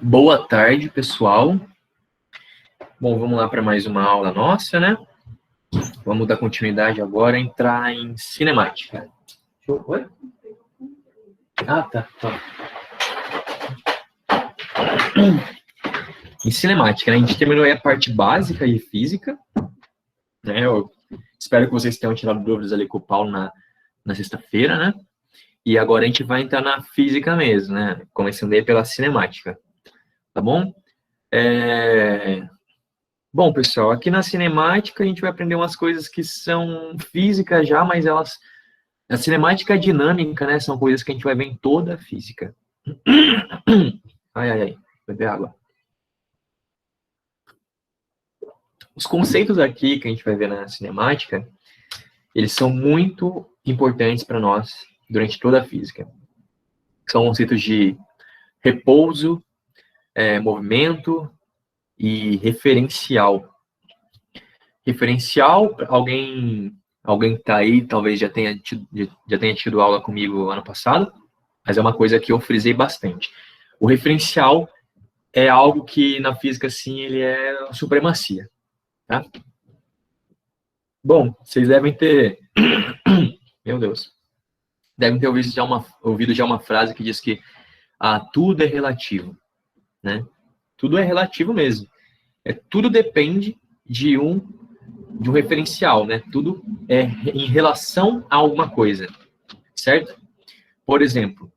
Boa tarde, pessoal. Bom, vamos lá para mais uma aula nossa, né? Vamos dar continuidade agora, entrar em cinemática. Oi? Ah, tá. Em cinemática, né? A gente terminou aí a parte básica de física, né? Eu espero que vocês tenham tirado dúvidas ali com o Paulo na sexta-feira, né? E agora a gente vai entrar na física mesmo, né? Começando aí pela cinemática, tá bom? Bom, pessoal, aqui na cinemática a gente vai aprender umas coisas que são físicas já, mas elas... A cinemática dinâmica, né? São coisas que a gente vai ver em toda a física. Ai, beber água. Os conceitos aqui que a gente vai ver na cinemática, eles são muito importantes para nós durante toda a física. São conceitos de repouso, movimento e referencial. Referencial, alguém que está aí talvez já tenha tido aula comigo ano passado, mas é uma coisa que eu frisei bastante. O referencial é algo que na física, assim, ele é a supremacia, tá? Bom, vocês devem ter... Meu Deus. Devem ter ouvido já uma frase que diz que tudo é relativo, né? Tudo é relativo mesmo. Tudo depende de um referencial, né? Tudo é em relação a alguma coisa, certo? Por exemplo,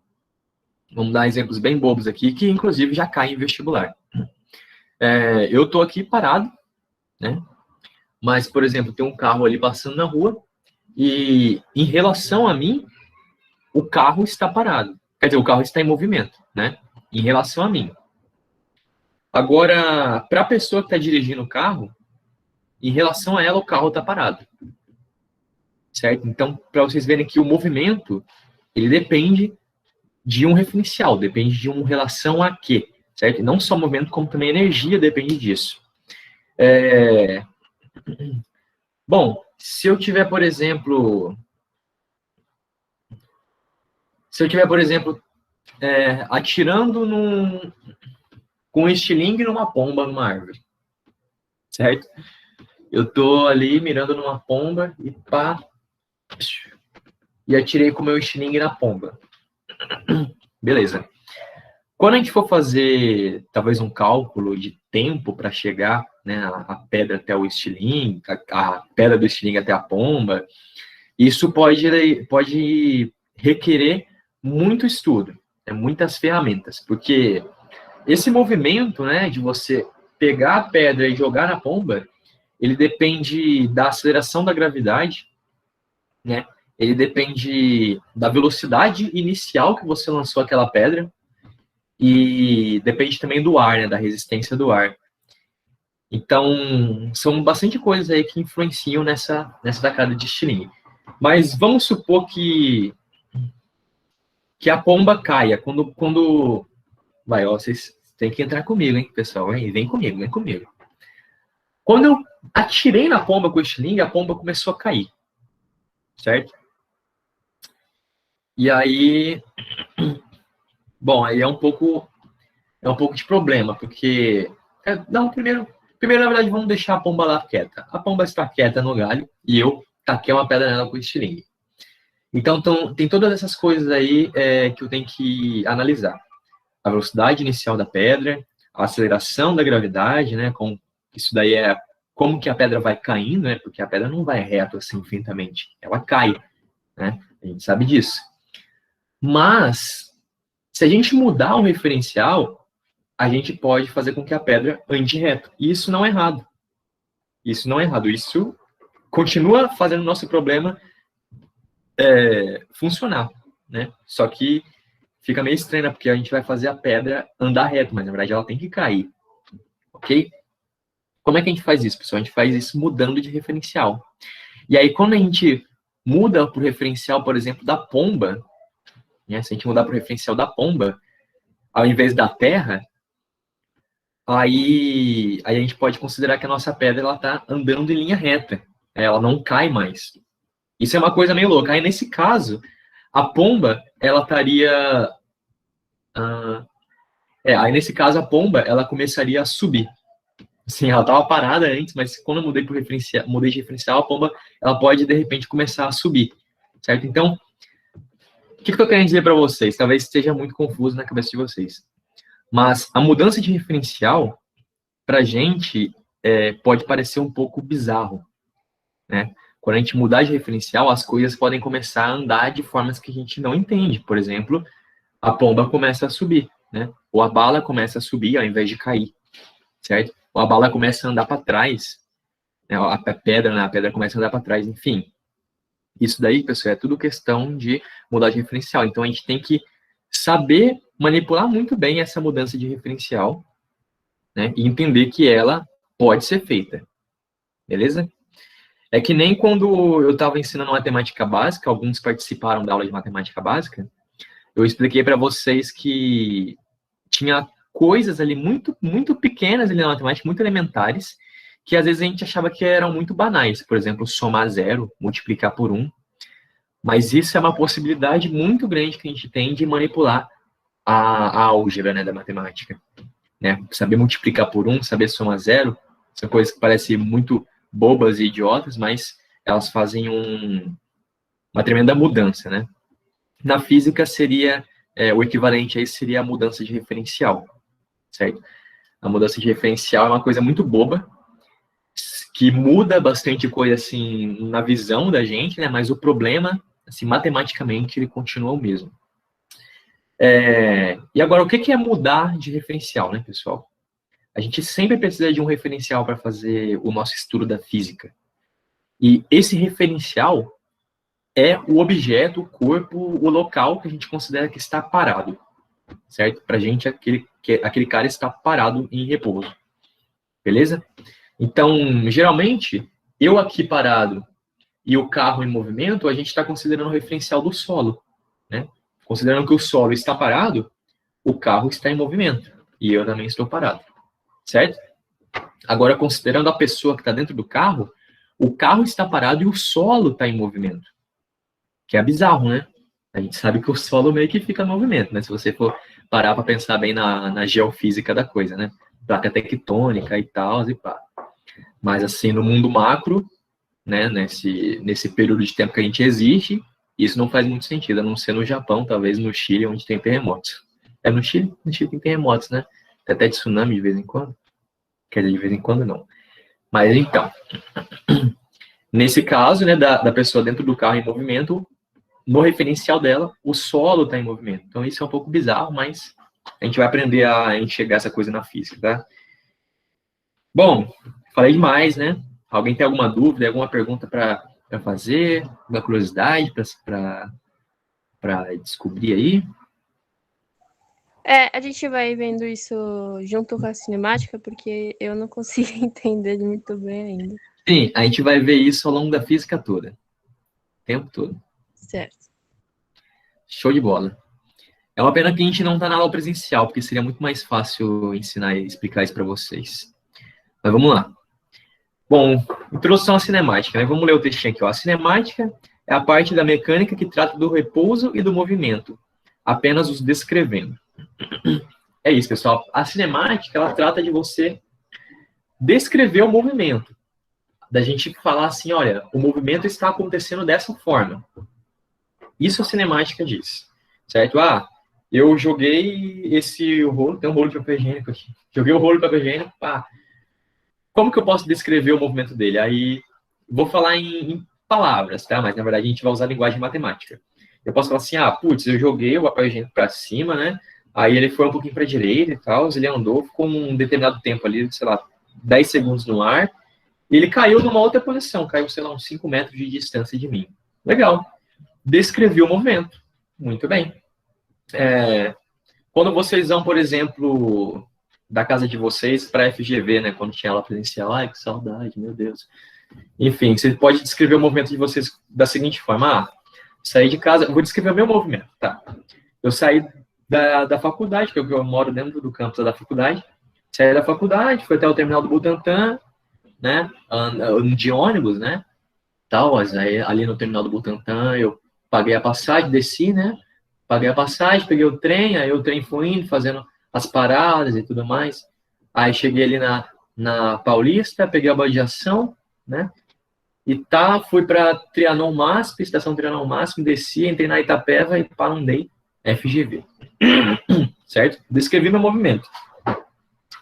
vamos dar exemplos bem bobos aqui, que inclusive já caem em vestibular. Eu tô aqui parado, né? Mas, por exemplo, tem um carro ali passando na rua e, em relação a mim, o carro está parado. Quer dizer, o carro está em movimento, né? Em relação a mim. Agora, para a pessoa que está dirigindo o carro, em relação a ela, o carro está parado. Certo? Então, para vocês verem que o movimento, ele depende de um referencial, depende de uma relação a quê, certo? E não só movimento, como também energia depende disso. Bom, se eu tiver, por exemplo, atirando com um estilingue numa pomba numa árvore, certo? Eu tô ali mirando numa pomba e pá, e atirei com o meu estilingue na pomba. Beleza. Quando a gente for fazer, talvez, um cálculo de tempo para chegar, né, a pedra até o estilingue, a pedra do estilingue até a pomba, isso pode requerer muito estudo, muitas ferramentas, porque esse movimento, né, de você pegar a pedra e jogar na pomba, ele depende da aceleração da gravidade, né? Ele depende da velocidade inicial que você lançou aquela pedra e depende também do ar, né, da resistência do ar. Então, são bastante coisas aí que influenciam nessa tacada de estilingue. Mas vamos supor que a pomba caia. Quando... Vai, ó, vocês têm que entrar comigo, hein, pessoal? Hein? Vem comigo. Quando eu atirei na pomba com o estilingue, a pomba começou a cair. Certo? E aí... Bom, aí é um pouco de problema, porque... Não, primeiro, na verdade, vamos deixar a pomba lá quieta. A pomba está quieta no galho e eu taquei uma pedra nela com o estilingue. Então, tem todas essas coisas aí que eu tenho que analisar. A velocidade inicial da pedra, a aceleração da gravidade, né? Isso daí é como que a pedra vai caindo, né? Porque a pedra não vai reto assim infinitamente. Ela cai, né? A gente sabe disso. Mas, se a gente mudar o referencial, a gente pode fazer com que a pedra ande reto. E isso não é errado. Isso continua fazendo o nosso problema funcionar, né? Só que fica meio estranho, né? Porque a gente vai fazer a pedra andar reto, mas na verdade ela tem que cair, ok? Como é que a gente faz isso, pessoal? A gente faz isso mudando de referencial. E aí, quando a gente muda para o referencial, por exemplo, da pomba, né? Se a gente mudar para o referencial da pomba, ao invés da terra, aí a gente pode considerar que a nossa pedra está andando em linha reta. Ela não cai mais. Isso é uma coisa meio louca. Aí, nesse caso, A pomba, ela estaria... aí nesse caso, a pomba, ela começaria a subir. Assim, ela estava parada antes, mas quando eu mudei de referencial, a pomba, ela pode, de repente, começar a subir, certo? Então, o que eu estou querendo dizer para vocês? Talvez esteja muito confuso na cabeça de vocês. Mas a mudança de referencial, para a gente, pode parecer um pouco bizarro, né? Quando a gente mudar de referencial, as coisas podem começar a andar de formas que a gente não entende. Por exemplo, a pomba começa a subir, né? Ou a bala começa a subir ao invés de cair, certo? Ou a bala começa a andar para trás, né? A pedra, né? A pedra começa a andar para trás, enfim. Isso daí, pessoal, é tudo questão de mudar de referencial. Então, a gente tem que saber manipular muito bem essa mudança de referencial, né? E entender que ela pode ser feita, beleza? É que nem quando eu estava ensinando matemática básica, alguns participaram da aula de matemática básica, eu expliquei para vocês que tinha coisas ali muito, muito pequenas ali na matemática, muito elementares, que às vezes a gente achava que eram muito banais. Por exemplo, somar zero, multiplicar por um. Mas isso é uma possibilidade muito grande que a gente tem de manipular a álgebra, né, da matemática. Né? Saber multiplicar por um, saber somar zero, são coisas que parecem muito bobas e idiotas, mas elas fazem uma tremenda mudança, né? Na física seria, o equivalente a isso seria a mudança de referencial, certo? A mudança de referencial é uma coisa muito boba, que muda bastante coisa, assim, na visão da gente, né? Mas o problema, assim, matematicamente, ele continua o mesmo. E agora, o que é mudar de referencial, né, pessoal? A gente sempre precisa de um referencial para fazer o nosso estudo da física. E esse referencial é o objeto, o corpo, o local que a gente considera que está parado, certo? Para a gente, aquele cara está parado em repouso, beleza? Então, geralmente, eu aqui parado e o carro em movimento, a gente está considerando o referencial do solo, né? Considerando que o solo está parado, o carro está em movimento e eu também estou parado, certo? Agora, considerando a pessoa que está dentro do carro, o carro está parado e o solo está em movimento. Que é bizarro, né? A gente sabe que o solo meio que fica em movimento, né? Se você for parar para pensar bem na geofísica da coisa, né? Placa tectônica e tal, e pá. Mas, assim, no mundo macro, né? Nesse período de tempo que a gente existe, isso não faz muito sentido, a não ser no Japão, talvez no Chile, onde tem terremotos. No Chile? No Chile tem terremotos, né? Tem até tsunami de vez em quando. Quer dizer, de vez em quando não. Mas, então, nesse caso, né, da pessoa dentro do carro em movimento, no referencial dela, o solo está em movimento. Então, isso é um pouco bizarro, mas a gente vai aprender a enxergar essa coisa na física, tá? Bom, falei demais, né? Alguém tem alguma dúvida, alguma pergunta para fazer? Alguma curiosidade para descobrir aí? A gente vai vendo isso junto com a cinemática, porque eu não consigo entender muito bem ainda. Sim, a gente vai ver isso ao longo da física toda. O tempo todo. Certo. Show de bola. É uma pena que a gente não está na aula presencial, porque seria muito mais fácil ensinar e explicar isso para vocês. Mas vamos lá. Bom, introdução à cinemática, né? Vamos ler o textinho aqui, ó. A cinemática é a parte da mecânica que trata do repouso e do movimento, apenas os descrevendo. É isso, pessoal. A cinemática, ela trata de você descrever o movimento. Da gente falar assim, olha, o movimento está acontecendo dessa forma. Isso a cinemática diz, certo? Eu joguei esse rolo, tem um rolo de papel higiênico aqui. Joguei o rolo de papel higiênico, pá. Como que eu posso descrever o movimento dele? Aí, vou falar em palavras, tá? Mas, na verdade, a gente vai usar a linguagem matemática. Eu posso falar assim, putz, eu joguei o papel higiênico para cima, né? Aí ele foi um pouquinho para a direita e tal, ele andou, ficou um determinado tempo ali, sei lá, 10 segundos no ar, e ele caiu numa outra posição, caiu, sei lá, uns 5 metros de distância de mim. Legal. Descrevi o movimento. Muito bem. Quando vocês vão, por exemplo, da casa de vocês para a FGV, né? Quando tinha aula presencial, ai, que saudade, meu Deus. Enfim, você pode descrever o movimento de vocês da seguinte forma: saí de casa, vou descrever o meu movimento, tá? Eu saí da faculdade, que eu moro dentro do campus da faculdade, saí da faculdade, fui até o terminal do Butantã, né? De ônibus, né? Tal, aí, ali no terminal do Butantã, eu paguei a passagem, desci, né? Paguei a passagem, peguei o trem, aí o trem foi indo, fazendo as paradas e tudo mais. Aí cheguei ali na Paulista, peguei a baldeação, né? E fui para Trianon MASP, estação Trianon MASP, desci, entrei na Itapeva e andei FGV. Certo? Descrevi meu movimento.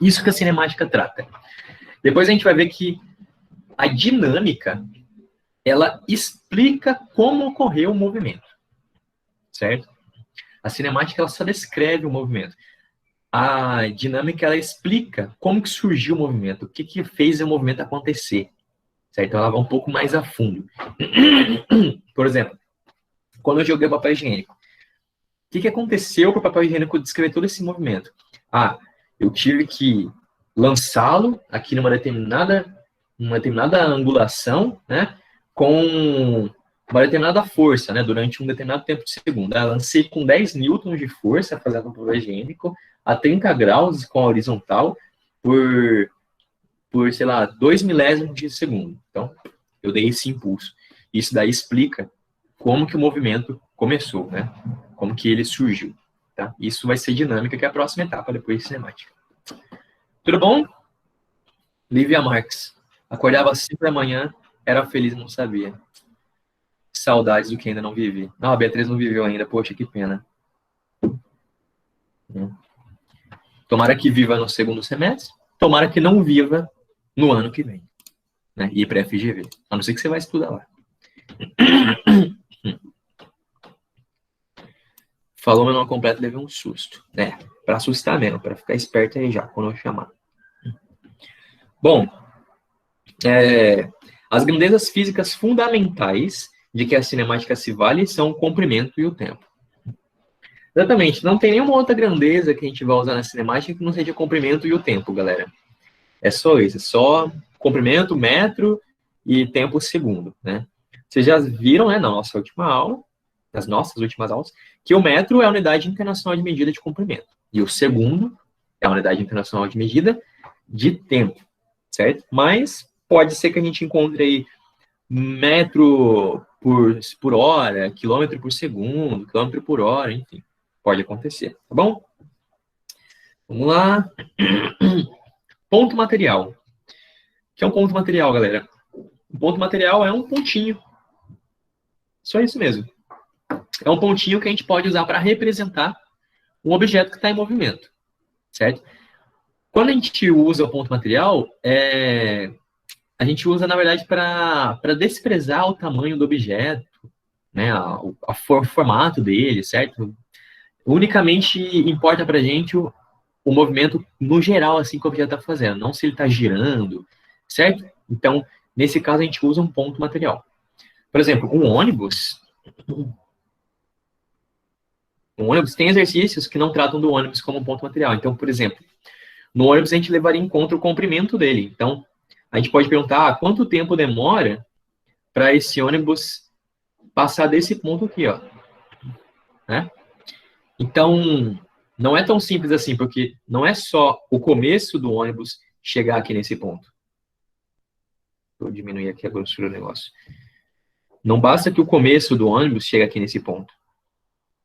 Isso que a cinemática trata. Depois a gente vai ver que a dinâmica, ela explica como ocorreu o movimento. Certo? A cinemática, ela só descreve o movimento. A dinâmica, ela explica como que surgiu o movimento, o que fez o movimento acontecer. Certo? Então ela vai um pouco mais a fundo. Por exemplo, quando eu joguei o papel higiênico, o que aconteceu para o papel higiênico descrever todo esse movimento? Eu tive que lançá-lo aqui numa determinada angulação, né, com uma determinada força, né, durante um determinado tempo de segundo. Eu lancei com 10 newtons de força, fazendo um papel higiênico, a 30 graus com a horizontal, por, sei lá, 2 milésimos de segundo. Então, eu dei esse impulso. Isso daí explica como que o movimento começou, né? Como que ele surgiu, tá? Isso vai ser dinâmica, que é a próxima etapa, depois de cinemática. Tudo bom? Lívia Marx. Acordava às 5 da manhã, era feliz e não sabia. Saudades do que ainda não vivi. Não, a Beatriz não viveu ainda, poxa, que pena. Tomara que viva no segundo semestre, tomara que não viva no ano que vem, né? Ir para FGV, a não ser que você vai estudar lá. Falou meu nome completo, levei um susto. Para assustar mesmo, para ficar esperto aí já, quando eu chamar. Bom, as grandezas físicas fundamentais de que a cinemática se vale são o comprimento e o tempo. Exatamente, não tem nenhuma outra grandeza que a gente vai usar na cinemática que não seja o comprimento e o tempo, galera. É só isso, é só comprimento, metro e tempo segundo, né? Vocês já viram, né, na nossa última aula, nas nossas últimas aulas, que o metro é a unidade internacional de medida de comprimento. E o segundo é a unidade internacional de medida de tempo, certo? Mas pode ser que a gente encontre aí metro por hora, quilômetro por segundo, quilômetro por hora, enfim. Pode acontecer, tá bom? Vamos lá. Ponto material. O que é um ponto material, galera? Um ponto material é um pontinho. Só isso mesmo. É um pontinho que a gente pode usar para representar um objeto que está em movimento, certo? Quando a gente usa o ponto material, a gente usa, na verdade, para desprezar o tamanho do objeto, né, o formato dele, certo? Unicamente importa para a gente o movimento no geral, assim, que o objeto está fazendo, não se ele está girando, certo? Então, nesse caso, a gente usa um ponto material. Por exemplo, um ônibus tem exercícios que não tratam do ônibus como um ponto material. Então, por exemplo, no ônibus a gente levaria em conta o comprimento dele. Então, a gente pode perguntar quanto tempo demora para esse ônibus passar desse ponto aqui, ó. Né? Então, não é tão simples assim, porque não é só o começo do ônibus chegar aqui nesse ponto. Vou diminuir aqui a grossura do negócio. Não basta que o começo do ônibus chegue aqui nesse ponto.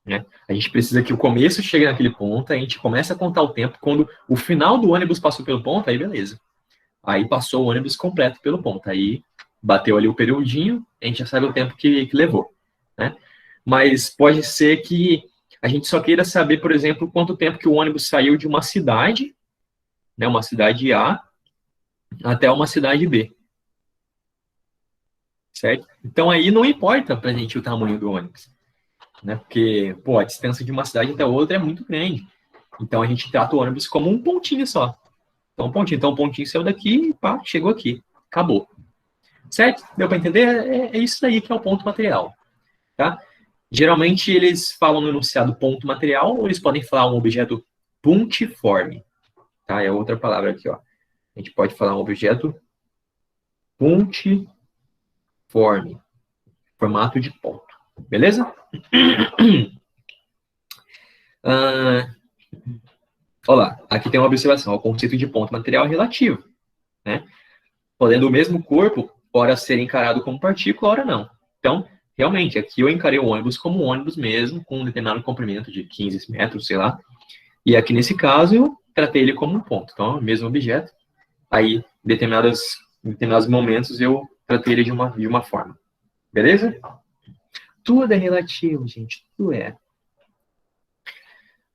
Né? A gente precisa que o começo chegue naquele ponto, a gente começa a contar o tempo. Quando o final do ônibus passou pelo ponto, aí beleza. Aí passou o ônibus completo pelo ponto. Aí bateu ali o periodinho, a gente já sabe o tempo que levou. Né? Mas pode ser que a gente só queira saber, por exemplo, quanto tempo que o ônibus saiu de uma cidade, né, uma cidade A, até uma cidade B. Certo? Então aí não importa pra gente o tamanho do ônibus. Né? Porque, a distância de uma cidade até outra é muito grande. Então a gente trata o ônibus como um pontinho só. Então, um pontinho saiu daqui e pá, chegou aqui. Acabou. Certo? Deu para entender? É isso aí que é o ponto material. Tá? Geralmente eles falam no enunciado ponto material, ou eles podem falar um objeto puntiforme. Tá? É outra palavra aqui, ó. A gente pode falar um objeto puntiforme. Formato de ponto. Beleza? Olha lá, aqui tem uma observação. O conceito de ponto material é relativo. Né? Podendo o mesmo corpo, ora ser encarado como partícula, ora não. Então, realmente, aqui eu encarei o ônibus como um ônibus mesmo, com um determinado comprimento de 15 metros, sei lá. E aqui nesse caso eu tratei ele como um ponto. Então, é o mesmo objeto. Aí, em determinados momentos, eu tratei ele de uma forma. Beleza? Tudo é relativo, gente. Tudo é.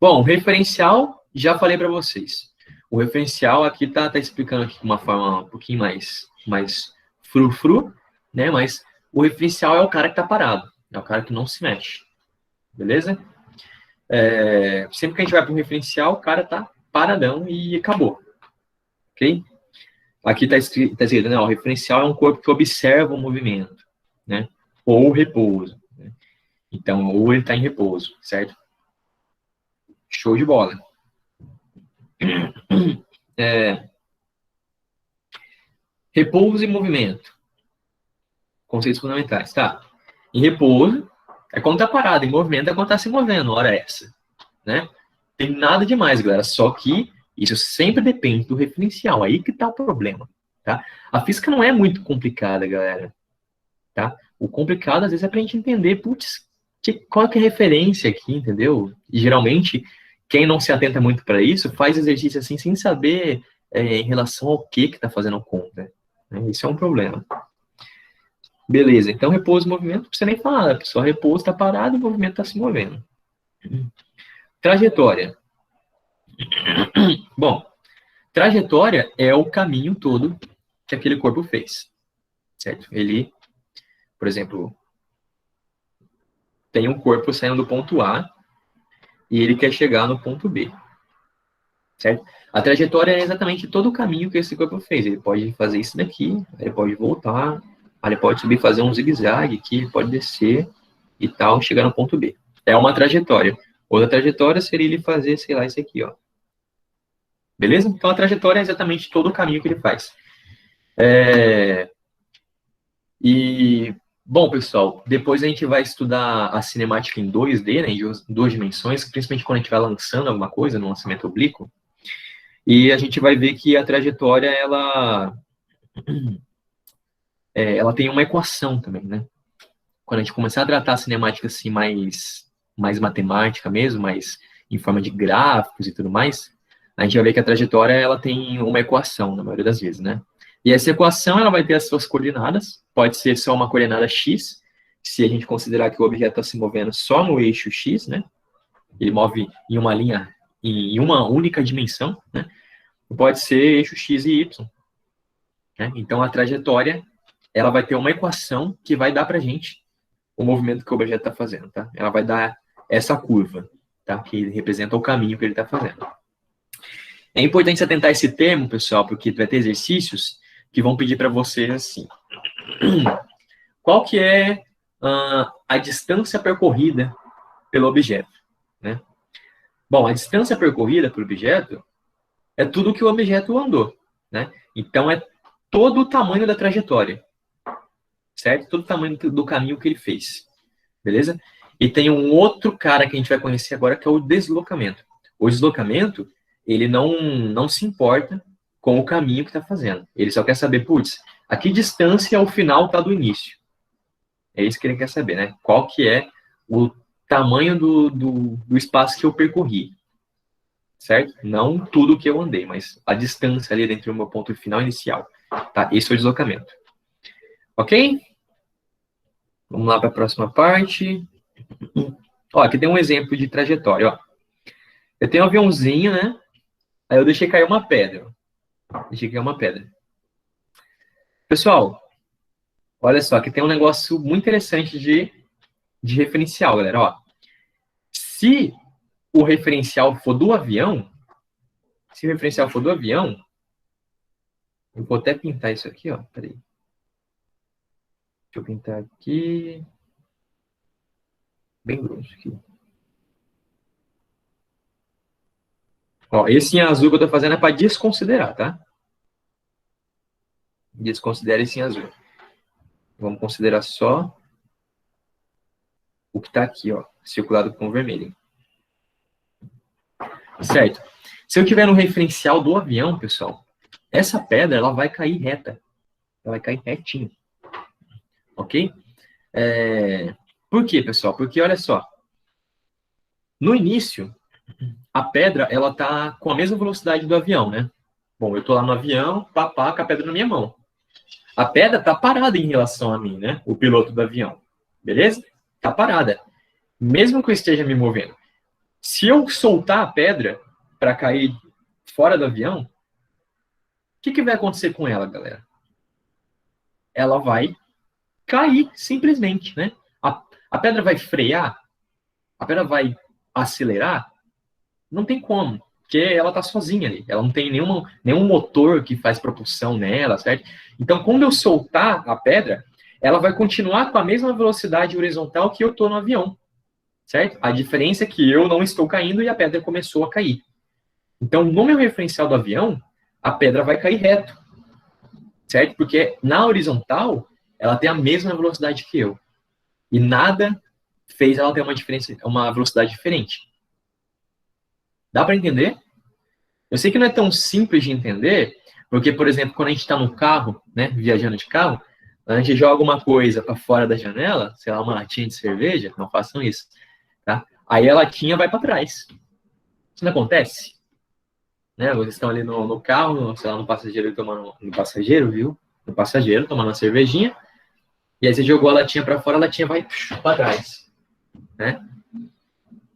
Bom, referencial, já falei para vocês. O referencial aqui tá explicando aqui de uma forma um pouquinho mais frufru, né? Mas o referencial é o cara que tá parado. É o cara que não se mexe. Beleza? Sempre que a gente vai para um referencial, o cara tá paradão e acabou. Ok? Aqui tá escrito, né? O referencial é um corpo que observa o movimento, né? Ou o repouso. Né? Então, ou ele está em repouso, certo? Show de bola. Repouso e movimento. Conceitos fundamentais. Tá. Em repouso é quando tá parado. Em movimento é quando tá se movendo. Hora essa. Né? Tem nada demais, galera. Só que isso sempre depende do referencial. Aí que tá o problema. Tá? A física não é muito complicada, galera. Tá? O complicado, às vezes, é pra gente entender, putz, qual que é a referência aqui, entendeu? E, geralmente, quem não se atenta muito para isso, faz exercício assim, sem saber em relação ao que tá fazendo conta. Né? Isso é um problema. Beleza, então repouso e movimento, não precisa nem falar, pessoal. Repouso está parado e o movimento está se movendo. Trajetória. Bom, trajetória é o caminho todo que aquele corpo fez. Certo? Ele, por exemplo, tem um corpo saindo do ponto A e ele quer chegar no ponto B. Certo? A trajetória é exatamente todo o caminho que esse corpo fez. Ele pode fazer isso daqui, ele pode voltar, ele pode subir, fazer um zigue-zague aqui, ele pode descer e tal, chegar no ponto B. É uma trajetória. Outra trajetória seria ele fazer, sei lá, isso aqui, ó. Beleza? Então a trajetória é exatamente todo o caminho que ele faz. E, bom, pessoal, depois a gente vai estudar a cinemática em 2D, né, em 2 dimensões, principalmente quando a gente vai lançando alguma coisa no lançamento oblíquo. E a gente vai ver que a trajetória, ela tem uma equação também, né? Quando a gente começar a tratar a cinemática assim mais matemática mesmo, mais em forma de gráficos e tudo mais, a gente vai ver que a trajetória ela tem uma equação, na maioria das vezes, né? E essa equação ela vai ter as suas coordenadas, pode ser só uma coordenada x, se a gente considerar que o objeto está se movendo só no eixo x, né? Ele move em uma linha, em uma única dimensão, né? Pode ser eixo x e y. Né? Então, a trajetória ela vai ter uma equação que vai dar para a gente o movimento que o objeto está fazendo. Tá? Ela vai dar essa curva, tá? Que representa o caminho que ele está fazendo. É importante atentar esse termo, pessoal, porque vai ter exercícios que vão pedir para vocês assim. Qual que é a distância percorrida pelo objeto? Né? Bom, a distância percorrida pelo objeto é tudo que o objeto andou. Né? Então, é todo o tamanho da trajetória. Certo? Todo o tamanho do caminho que ele fez. Beleza? E tem um outro cara que a gente vai conhecer agora, que é o deslocamento. O deslocamento, ele não se importa com o caminho que está fazendo. Ele só quer saber, putz, a que distância o final está do início? É isso que ele quer saber, né? Qual que é o tamanho do espaço que eu percorri. Certo? Não tudo que eu andei, mas a distância ali entre o meu ponto final e inicial. Tá? Esse é o deslocamento. Ok? Vamos lá para a próxima parte. Ó, aqui tem um exemplo de trajetória. Ó. Eu tenho um aviãozinho, né? Aí eu deixei cair uma pedra. Deixei cair uma pedra. Pessoal, olha só, aqui tem um negócio muito interessante de referencial, galera. Ó. Se o referencial for do avião, eu vou até pintar isso aqui, ó. Peraí. Deixa eu pintar aqui. Bem grosso aqui. Ó, esse em azul que eu tô fazendo é para desconsiderar, tá? Desconsidere esse em azul. Vamos considerar só o que está aqui, ó, circulado com vermelho. Certo. Se eu tiver no referencial do avião, pessoal, essa pedra ela vai cair reta. Ela vai cair retinho. Ok? Por quê, pessoal? Porque, olha só, no início, a pedra, ela tá com a mesma velocidade do avião, né? Bom, eu tô lá no avião, com a pedra na minha mão. A pedra tá parada em relação a mim, né? O piloto do avião. Beleza? Tá parada. Mesmo que eu esteja me movendo. Se eu soltar a pedra para cair fora do avião, o que vai acontecer com ela, galera? Ela vai cair, simplesmente, né? A pedra vai frear? A pedra vai acelerar? Não tem como, porque ela está sozinha ali. Ela não tem nenhum motor que faz propulsão nela, certo? Então, quando eu soltar a pedra, ela vai continuar com a mesma velocidade horizontal que eu estou no avião, certo? A diferença é que eu não estou caindo e a pedra começou a cair. Então, no meu referencial do avião, a pedra vai cair reto, certo? Porque na horizontal, ela tem a mesma velocidade que eu. E nada fez ela ter uma velocidade diferente. Dá para entender? Eu sei que não é tão simples de entender, porque, por exemplo, quando a gente está no carro, né, viajando de carro, a gente joga uma coisa para fora da janela, sei lá, uma latinha de cerveja, não façam isso, tá? Aí a latinha vai para trás. Isso não acontece? Né? Vocês estão ali no carro, sei lá, no passageiro, tomando uma cervejinha, e aí você jogou a latinha para fora, a latinha vai para trás, né?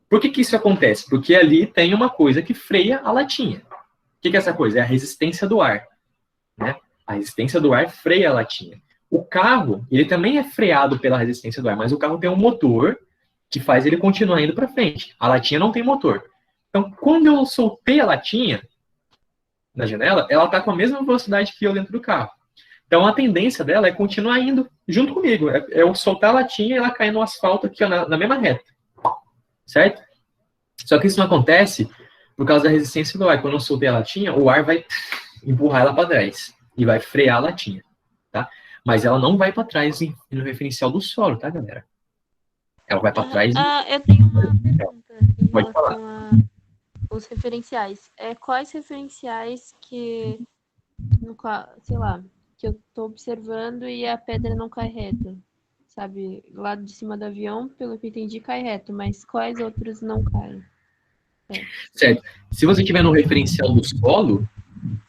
Por que isso acontece? Porque ali tem uma coisa que freia a latinha. O que é essa coisa? É a resistência do ar, né? A resistência do ar freia a latinha. O carro, ele também é freado pela resistência do ar, mas o carro tem um motor que faz ele continuar indo para frente. A latinha não tem motor. Então, quando eu soltei a latinha na janela, ela está com a mesma velocidade que eu dentro do carro. Então, a tendência dela é continuar indo junto comigo. É eu soltar a latinha e ela cair no asfalto aqui, ó, na mesma reta. Certo? Só que isso não acontece por causa da resistência do ar. Quando eu soltei a latinha, o ar vai empurrar ela para trás e vai frear a latinha, tá? Mas ela não vai para trás no referencial do solo, tá, galera? Ela vai para trás. Eu tenho uma pergunta em Pode relação aos referenciais. Quais referenciais que, sei lá, que eu tô observando e a pedra não cai reto? Sabe, lá de cima do avião, pelo que eu entendi, cai reto, mas quais outros não caem? Certo. Se você tiver no referencial do solo,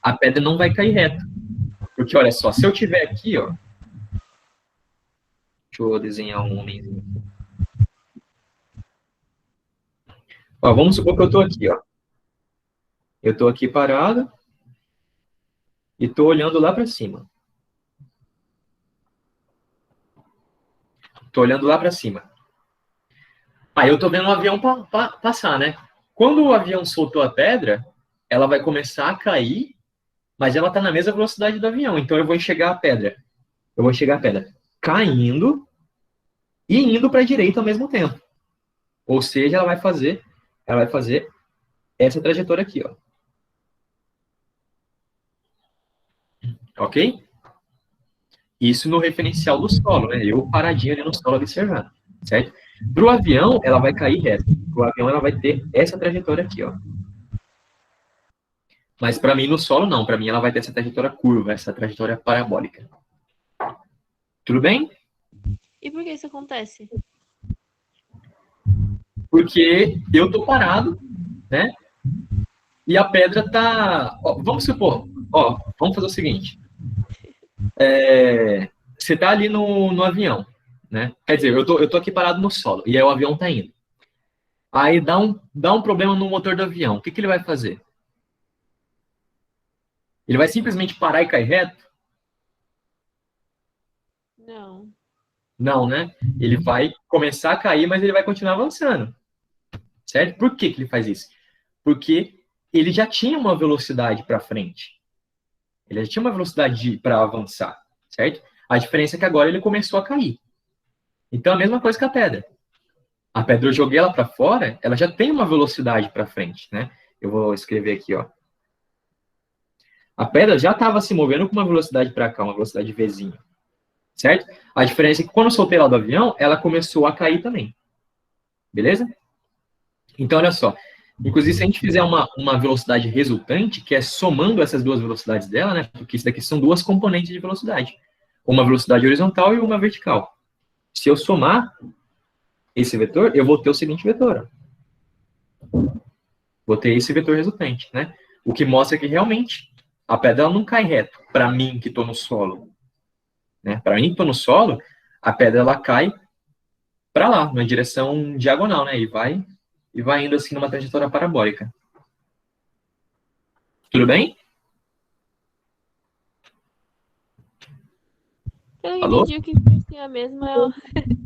a pedra não vai cair reto. Porque, olha só, se eu tiver aqui, ó. Deixa eu desenhar um homenzinho. Ó, vamos supor que eu tô aqui, ó. Eu tô aqui parado e tô olhando lá para cima. Tô olhando lá para cima. Aí eu tô vendo um avião passar, né? Quando o avião soltou a pedra, ela vai começar a cair, mas ela tá na mesma velocidade do avião. Então eu vou enxergar a pedra. Eu vou enxergar a pedra caindo e indo para a direita ao mesmo tempo. Ou seja, ela vai fazer essa trajetória aqui, ó. Ok? Isso no referencial do solo, né? Eu paradinho ali no solo observando, certo? Para o avião, ela vai cair reto. Para o avião, ela vai ter essa trajetória aqui, ó. Mas para mim, no solo, não. Para mim, ela vai ter essa trajetória curva, essa trajetória parabólica. Tudo bem? E por que isso acontece? Porque eu tô parado, né? E a pedra tá... Ó, vamos supor, ó, vamos fazer o seguinte. Você tá ali no avião, né? Quer dizer, eu tô aqui parado no solo, e aí o avião tá indo. Aí dá um problema no motor do avião. O que ele vai fazer? Ele vai simplesmente parar e cair reto? Não. Não, né? Ele vai começar a cair, mas ele vai continuar avançando. Certo? Por que ele faz isso? Porque ele já tinha uma velocidade para frente. Ele já tinha uma velocidade para avançar, certo? A diferença é que agora ele começou a cair. Então, a mesma coisa que a pedra. A pedra, eu joguei ela para fora, ela já tem uma velocidade para frente, né? Eu vou escrever aqui, ó. A pedra já estava se movendo com uma velocidade para cá, uma velocidade Vzinho. Certo? A diferença é que quando eu soltei ela do avião, ela começou a cair também. Beleza? Então, olha só. Inclusive, se a gente fizer uma velocidade resultante, que é somando essas duas velocidades dela, né? Porque isso daqui são duas componentes de velocidade. Uma velocidade horizontal e uma vertical. Se eu somar esse vetor, eu vou ter o seguinte vetor. Ó. Vou ter esse vetor resultante, né? O que mostra que realmente a pedra ela não cai reto, para mim que estou no solo. Né? Para mim que estou no solo, a pedra ela cai para lá, numa direção diagonal, né? E vai indo assim numa trajetória parabólica. Tudo bem? Eu Alô? entendi o que influencia mesmo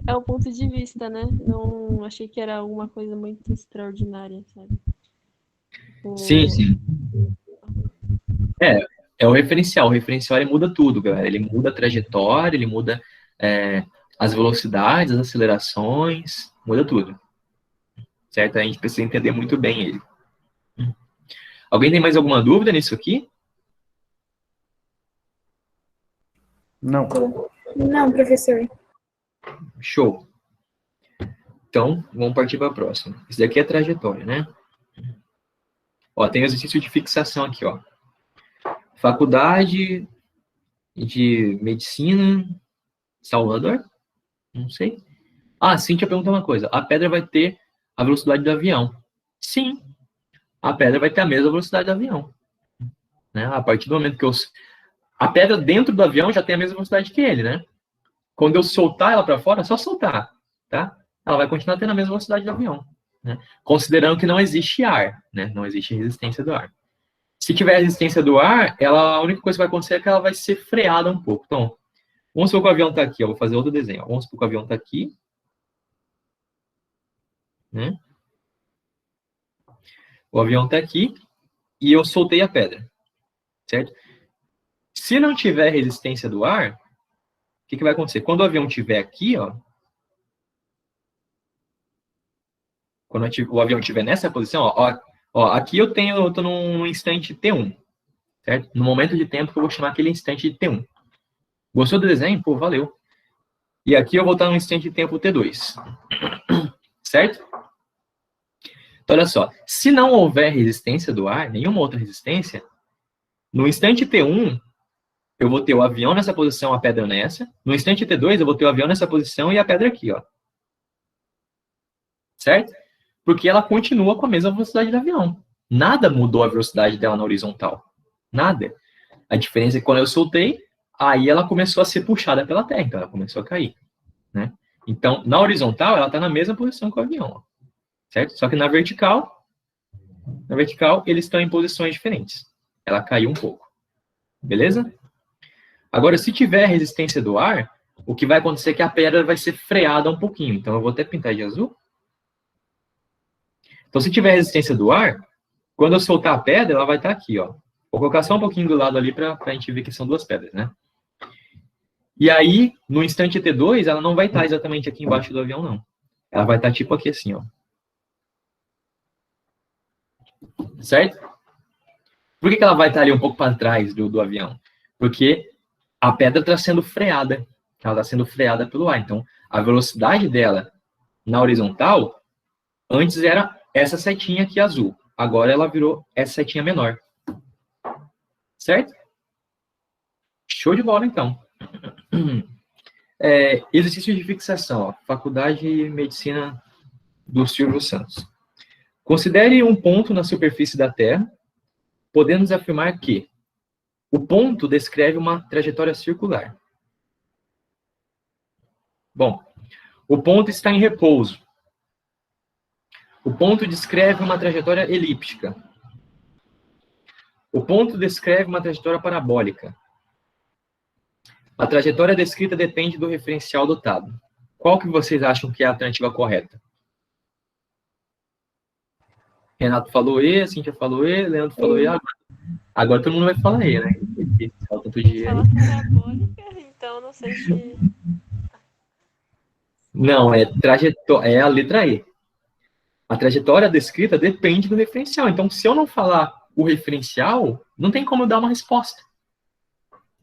é o ponto de vista, né? Não achei que era alguma coisa muito extraordinária, sabe? Sim, sim. É o referencial. O referencial ele muda tudo, galera. Ele muda a trajetória, ele muda as velocidades, as acelerações, muda tudo. Certo? A gente precisa entender muito bem ele. Alguém tem mais alguma dúvida nisso aqui? Não. Não, professor. Show. Então, vamos partir para a próxima. Isso daqui é trajetória, né? Ó, tem o exercício de fixação aqui, ó. Faculdade de Medicina, Salvador? Não sei. Ah, Cíntia perguntou uma coisa. A pedra vai ter a velocidade do avião? Sim. A pedra vai ter a mesma velocidade do avião. Né? A partir do momento que eu... A pedra dentro do avião já tem a mesma velocidade que ele, né? Quando eu soltar ela para fora, é só soltar, tá? Ela vai continuar tendo a mesma velocidade do avião. Né? Considerando que não existe ar, né? Não existe resistência do ar. Se tiver resistência do ar, a única coisa que vai acontecer é que ela vai ser freada um pouco. Então, vamos supor que o avião está aqui. Eu vou fazer outro desenho. Ó. Vamos supor que o avião está aqui. Né? O avião está aqui e eu soltei a pedra. Certo? Se não tiver resistência do ar, o que vai acontecer? Quando o avião estiver aqui, ó, quando o avião estiver nessa posição, aqui eu estou num instante T1, certo? No momento de tempo que eu vou chamar aquele instante de T1. Gostou do desenho? Pô, valeu. E aqui eu vou estar num instante de tempo T2, certo? Então, olha só, se não houver resistência do ar, nenhuma outra resistência, no instante T1, eu vou ter o avião nessa posição, a pedra nessa. No instante T2, eu vou ter o avião nessa posição e a pedra aqui, ó. Certo? Porque ela continua com a mesma velocidade do avião. Nada mudou a velocidade dela na horizontal. Nada. A diferença é que quando eu soltei, aí ela começou a ser puxada pela terra, então ela começou a cair. Né? Então, na horizontal, ela está na mesma posição que o avião. Ó. Certo? Só que na vertical, eles estão em posições diferentes. Ela caiu um pouco. Beleza? Agora, se tiver resistência do ar, o que vai acontecer é que a pedra vai ser freada um pouquinho. Então, eu vou até pintar de azul. Então, se tiver resistência do ar, quando eu soltar a pedra, ela vai estar aqui, ó. Vou colocar só um pouquinho do lado ali para a gente ver que são duas pedras, né? E aí, no instante T2, ela não vai estar exatamente aqui embaixo do avião, não. Ela vai estar tipo aqui assim, ó. Certo? Por que ela vai estar ali um pouco para trás do avião? Porque a pedra está sendo freada. Ela está sendo freada pelo ar. Então, a velocidade dela na horizontal, antes era essa setinha aqui azul. Agora ela virou essa setinha menor. Certo? Show de bola, então. Exercício de fixação. Ó. Faculdade de Medicina do Silvio Santos. Considere um ponto na superfície da Terra. Podemos afirmar que o ponto descreve uma trajetória circular. Bom, o ponto está em repouso. O ponto descreve uma trajetória elíptica. O ponto descreve uma trajetória parabólica. A trajetória descrita depende do referencial adotado. Qual que vocês acham que é a alternativa correta? Renato falou E, a Cíntia falou E, Leandro falou E. Agora todo mundo vai falar E, né? Tanto de Fala parabólica, então não sei se... Não, é a letra E. A trajetória descrita depende do referencial. Então, se eu não falar o referencial, não tem como eu dar uma resposta.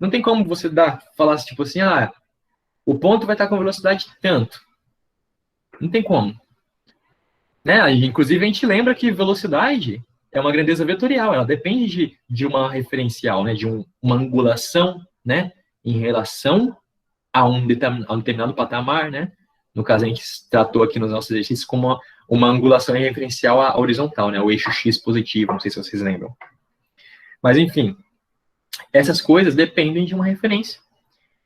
Não tem como você falar tipo assim, o ponto vai estar com velocidade tanto. Não tem como. Né? Inclusive, a gente lembra que velocidade é uma grandeza vetorial. Ela depende de uma referencial, né? De uma angulação, né? Em relação a um determinado patamar, né? No caso, a gente tratou aqui nos nossos exercícios como uma angulação referencial à horizontal, né? O eixo X positivo, não sei se vocês lembram. Mas, enfim, essas coisas dependem de uma referência.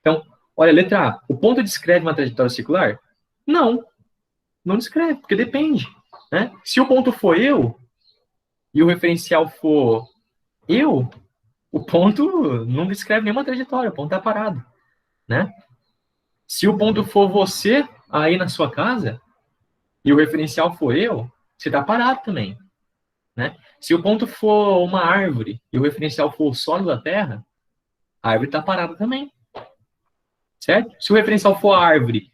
Então, olha, letra A. O ponto descreve uma trajetória circular? Não, não descreve, porque depende, né? Se o ponto for eu, e o referencial for eu, o ponto não descreve nenhuma trajetória, o ponto está parado, né? Se o ponto for você, aí na sua casa, e o referencial for eu, você está parado também, né? Se o ponto for uma árvore, e o referencial for o solo da terra, a árvore está parada também, certo? Se o referencial for a árvore,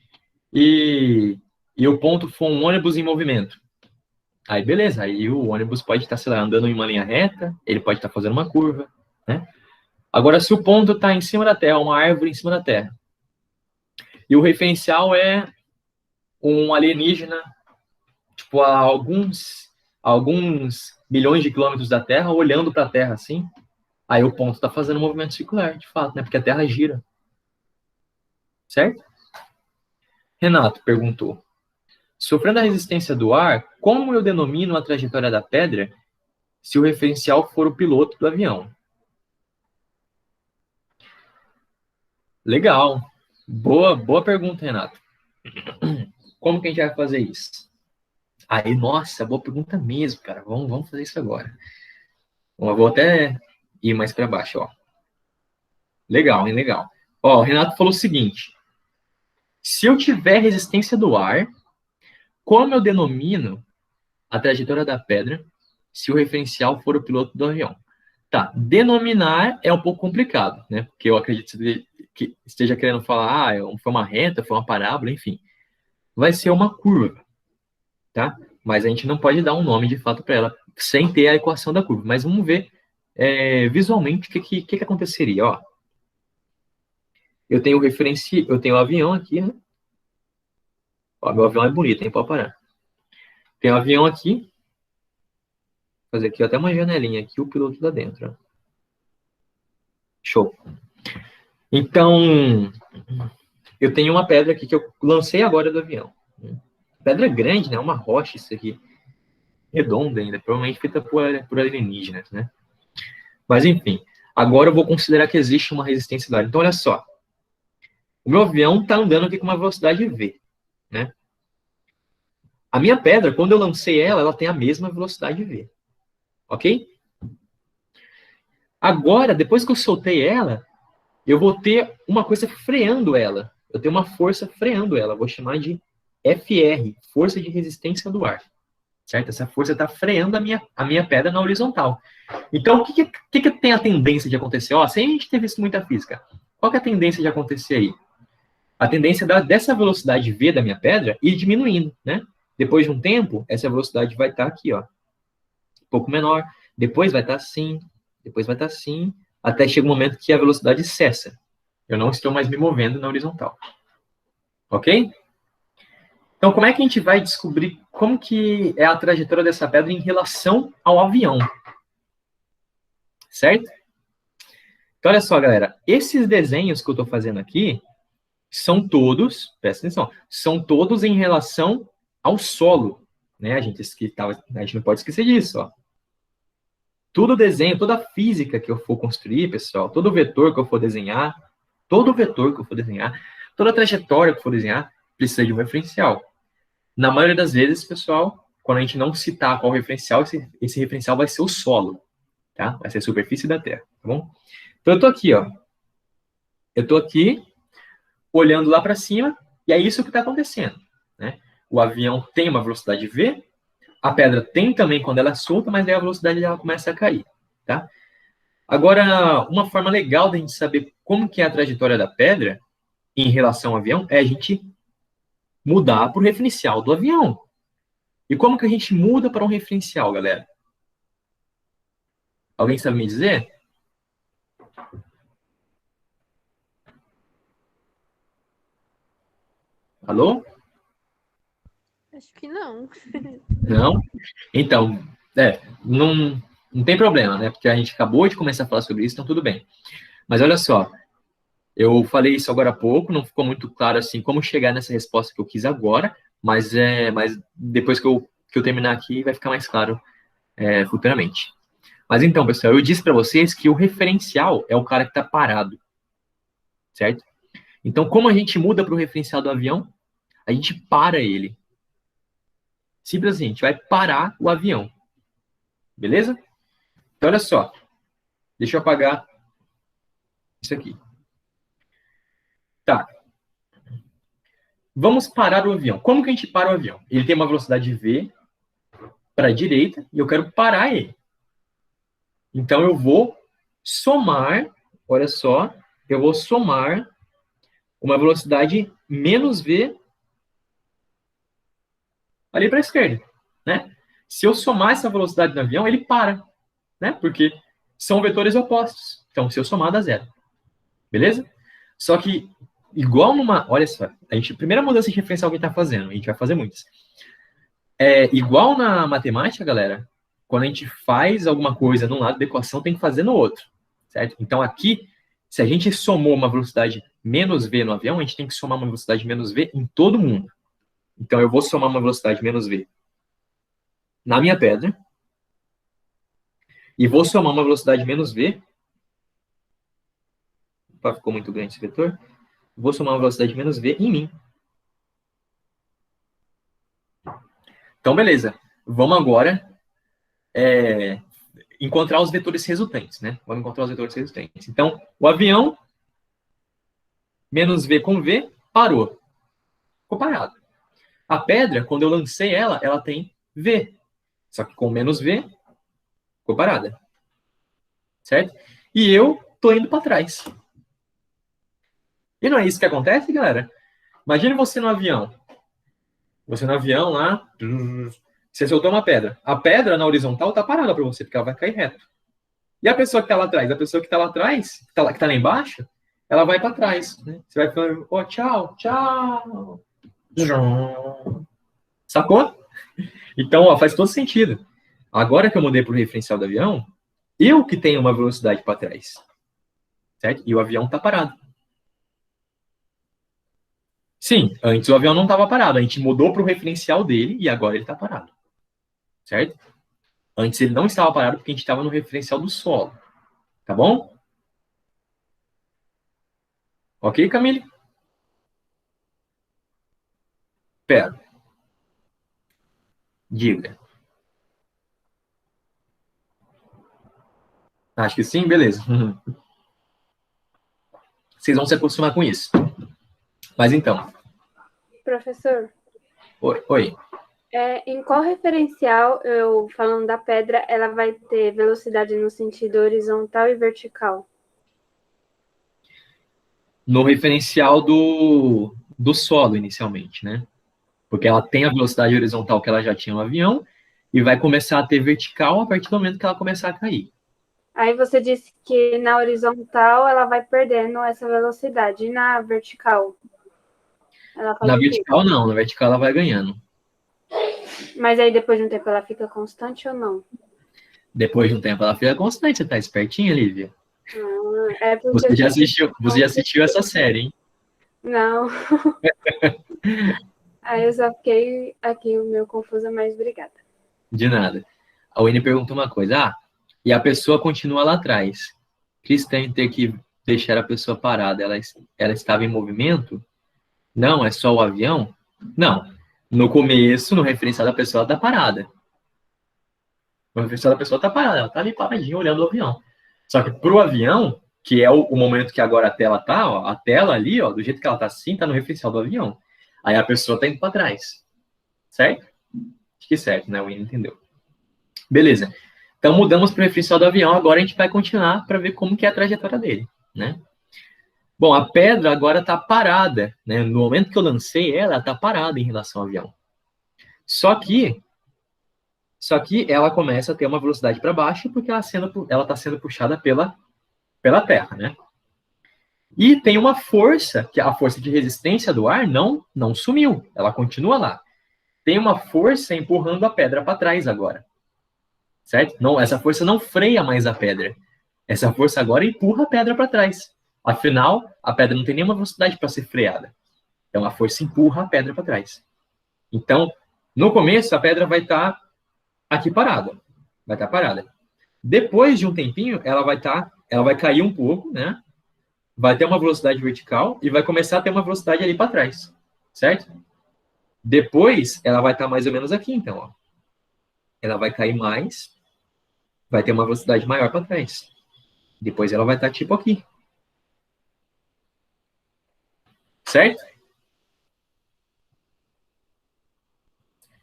e o ponto for um ônibus em movimento, aí beleza, aí o ônibus pode estar, sei lá, andando em uma linha reta, ele pode estar fazendo uma curva, né? Agora, se o ponto está em cima da Terra, uma árvore em cima da Terra, e o referencial é um alienígena, tipo, a alguns milhões de quilômetros da Terra, olhando para a Terra assim, aí o ponto está fazendo um movimento circular, de fato, né? Porque a Terra gira. Certo? Renato perguntou: sofrendo a resistência do ar, como eu denomino a trajetória da pedra se o referencial for o piloto do avião? Legal. Boa pergunta, Renato. Como que a gente vai fazer isso? Aí, nossa, boa pergunta mesmo, cara. Vamos fazer isso agora. Eu vou até ir mais para baixo, ó. Legal, hein? Legal. Ó, o Renato falou o seguinte: se eu tiver resistência do ar, como eu denomino a trajetória da pedra se o referencial for o piloto do avião? Tá, denominar é um pouco complicado, né? Porque eu acredito que esteja querendo falar, foi uma reta, foi uma parábola, enfim. Vai ser uma curva, tá? Mas a gente não pode dar um nome de fato para ela sem ter a equação da curva. Mas vamos ver visualmente o que aconteceria, ó. Eu tenho o avião aqui, né? Ó, meu avião é bonito, hein? Pode parar. Tem um avião aqui. Vou fazer aqui até uma janelinha aqui, o piloto lá dentro, ó. Show. Então, eu tenho uma pedra aqui que eu lancei agora do avião. Pedra grande, né? Uma rocha isso aqui. Redonda ainda, provavelmente feita por alienígenas, né? Mas, enfim. Agora eu vou considerar que existe uma resistência do ar. Então, olha só. O meu avião está andando aqui com uma velocidade V, né? A minha pedra, quando eu lancei ela tem a mesma velocidade V. Ok? Agora, depois que eu soltei ela, eu vou ter uma coisa freando ela. Eu tenho uma força freando ela. Vou chamar de FR, força de resistência do ar. Certo? Essa força está freando a minha pedra na horizontal. Então, o que tem a tendência de acontecer? Ó, sem a gente ter visto muita física, qual que é a tendência de acontecer aí? A tendência dessa velocidade V da minha pedra ir diminuindo, né? Depois de um tempo, essa velocidade vai estar aqui, ó. Um pouco menor. Depois vai estar assim. Depois vai estar assim. Até chega um momento que a velocidade cessa. Eu não estou mais me movendo na horizontal. Ok? Então, como é que a gente vai descobrir como que é a trajetória dessa pedra em relação ao avião? Certo? Então, olha só, galera. Esses desenhos que eu estou fazendo aqui são todos, presta atenção, são todos em relação ao solo. Né? A gente não pode esquecer disso. Ó. Todo desenho, toda a física que eu for construir, pessoal, todo vetor que eu for desenhar, toda a trajetória que eu for desenhar, precisa de um referencial. Na maioria das vezes, pessoal, quando a gente não citar qual referencial, esse referencial vai ser o solo, tá? Vai ser a superfície da Terra, tá bom? Então, eu tô aqui, ó. Eu tô aqui, olhando lá para cima, e é isso que está acontecendo, né? O avião tem uma velocidade V, a pedra tem também quando ela é solta, mas aí a velocidade dela começa a cair, tá? Agora, uma forma legal da gente saber como que é a trajetória da pedra em relação ao avião é a gente mudar para o referencial do avião. E como que a gente muda para um referencial, galera? Alguém sabe me dizer? Alô? Acho que não. Não? Então, não tem problema, né? Porque a gente acabou de começar a falar sobre isso, então tudo bem. Mas olha só, Eu falei isso agora há pouco, não ficou muito claro assim como chegar nessa resposta que eu quis agora, mas depois que eu terminar aqui vai ficar mais claro futuramente. Mas então, pessoal, eu disse para vocês que o referencial é o cara que está parado, certo? Então, como a gente muda para o referencial do avião? A gente para ele. Simples assim, a gente vai parar o avião. Beleza? Então, olha só. Deixa eu apagar isso aqui. Tá. Vamos parar o avião. Como que a gente para o avião? Ele tem uma velocidade v para a direita e eu quero parar ele. Então, eu vou somar, olha só, eu vou somar uma velocidade menos v ali para a esquerda, né? Se eu somar essa velocidade do avião, ele para, né? Porque são vetores opostos. Então, se eu somar, dá zero. Beleza? Só que, igual numa... Olha só, a primeira mudança de referencial que a gente está fazendo, a gente vai fazer muitas. Igual na matemática, galera, quando a gente faz alguma coisa num lado da equação, tem que fazer no outro, certo? Então, aqui, se a gente somou uma velocidade menos v no avião, a gente tem que somar uma velocidade menos v em todo mundo. Então, eu vou somar uma velocidade menos v na minha pedra e vou somar uma velocidade menos v. Opa, ficou muito grande esse vetor. Vou somar uma velocidade menos v em mim. Então, beleza. Vamos agora encontrar os vetores resultantes, né? Vamos encontrar os vetores resultantes. Então, o avião, menos v com v, parou. Ficou parado. A pedra, quando eu lancei ela, ela tem v. Só que com menos v, ficou parada. Certo? E eu tô indo para trás. E não é isso que acontece, galera? Imagine você no avião. Você no avião lá, você soltou uma pedra. A pedra na horizontal tá parada para você, porque ela vai cair reto. E a pessoa que tá lá atrás? A pessoa que tá lá atrás, que tá lá embaixo, ela vai para trás. Né? Você vai falando, tchau, tchau. Sacou? Então, faz todo sentido. Agora que eu mudei para o referencial do avião, eu que tenho uma velocidade para trás. Certo? E o avião está parado. Sim, antes o avião não estava parado. A gente mudou para o referencial dele e agora ele está parado. Certo? Antes ele não estava parado porque a gente estava no referencial do solo. Tá bom? Ok, Camille? Pera. Diga. Acho que sim, beleza. Vocês vão se acostumar com isso. Mas então. Professor, Oi. em qual referencial, eu falando da pedra, ela vai ter velocidade no sentido horizontal e vertical? No referencial do solo, inicialmente, né? Porque ela tem a velocidade horizontal que ela já tinha no avião e vai começar a ter vertical a partir do momento que ela começar a cair. Aí você disse que na horizontal ela vai perdendo essa velocidade. E na vertical? Ela faz Na o quê? vertical, não. Na vertical, ela vai ganhando. Mas aí depois de um tempo ela fica constante ou não? Depois de um tempo, ela fica constante. Você tá espertinha, Lívia? É porque Você já assistiu essa série, hein? Não. Aí eu só fiquei aqui o meu confusa, mas obrigada. De nada. A Winnie perguntou uma coisa. E a pessoa continua lá atrás. Christian ter que deixar a pessoa parada. Ela estava em movimento? Não, é só o avião? Não. No começo, no referencial da pessoa, ela tá parada. No referencial da pessoa tá parada. Ela tá ali paradinha, olhando o avião. Só que pro avião, que é o momento que agora a tela tá, ó, a tela ali, ó, do jeito que ela tá assim, tá no referencial do avião. Aí a pessoa tá indo para trás. Certo? Acho que certo, né? O Winnie entendeu. Beleza. Então, mudamos para o referencial do avião. Agora a gente vai continuar para ver como que é a trajetória dele, né? Bom, a pedra agora está parada, né? No momento que eu lancei ela está parada em relação ao avião. Só que ela começa a ter uma velocidade para baixo porque ela está sendo puxada pela terra, né? E tem uma força, que a força de resistência do ar não sumiu, ela continua lá. Tem uma força empurrando a pedra para trás agora. Certo? Não, essa força não freia mais a pedra. Essa força agora empurra a pedra para trás. Afinal, a pedra não tem nenhuma velocidade para ser freada. Então, a força empurra a pedra para trás. Então, no começo, a pedra vai estar aqui parada. Vai estar parada. Depois de um tempinho, ela vai cair um pouco, né? Vai ter uma velocidade vertical e vai começar a ter uma velocidade ali para trás. Certo? Depois, ela vai estar mais ou menos aqui, então. Ó. Ela vai cair mais, vai ter uma velocidade maior para trás. Depois ela vai estar tipo aqui. Certo?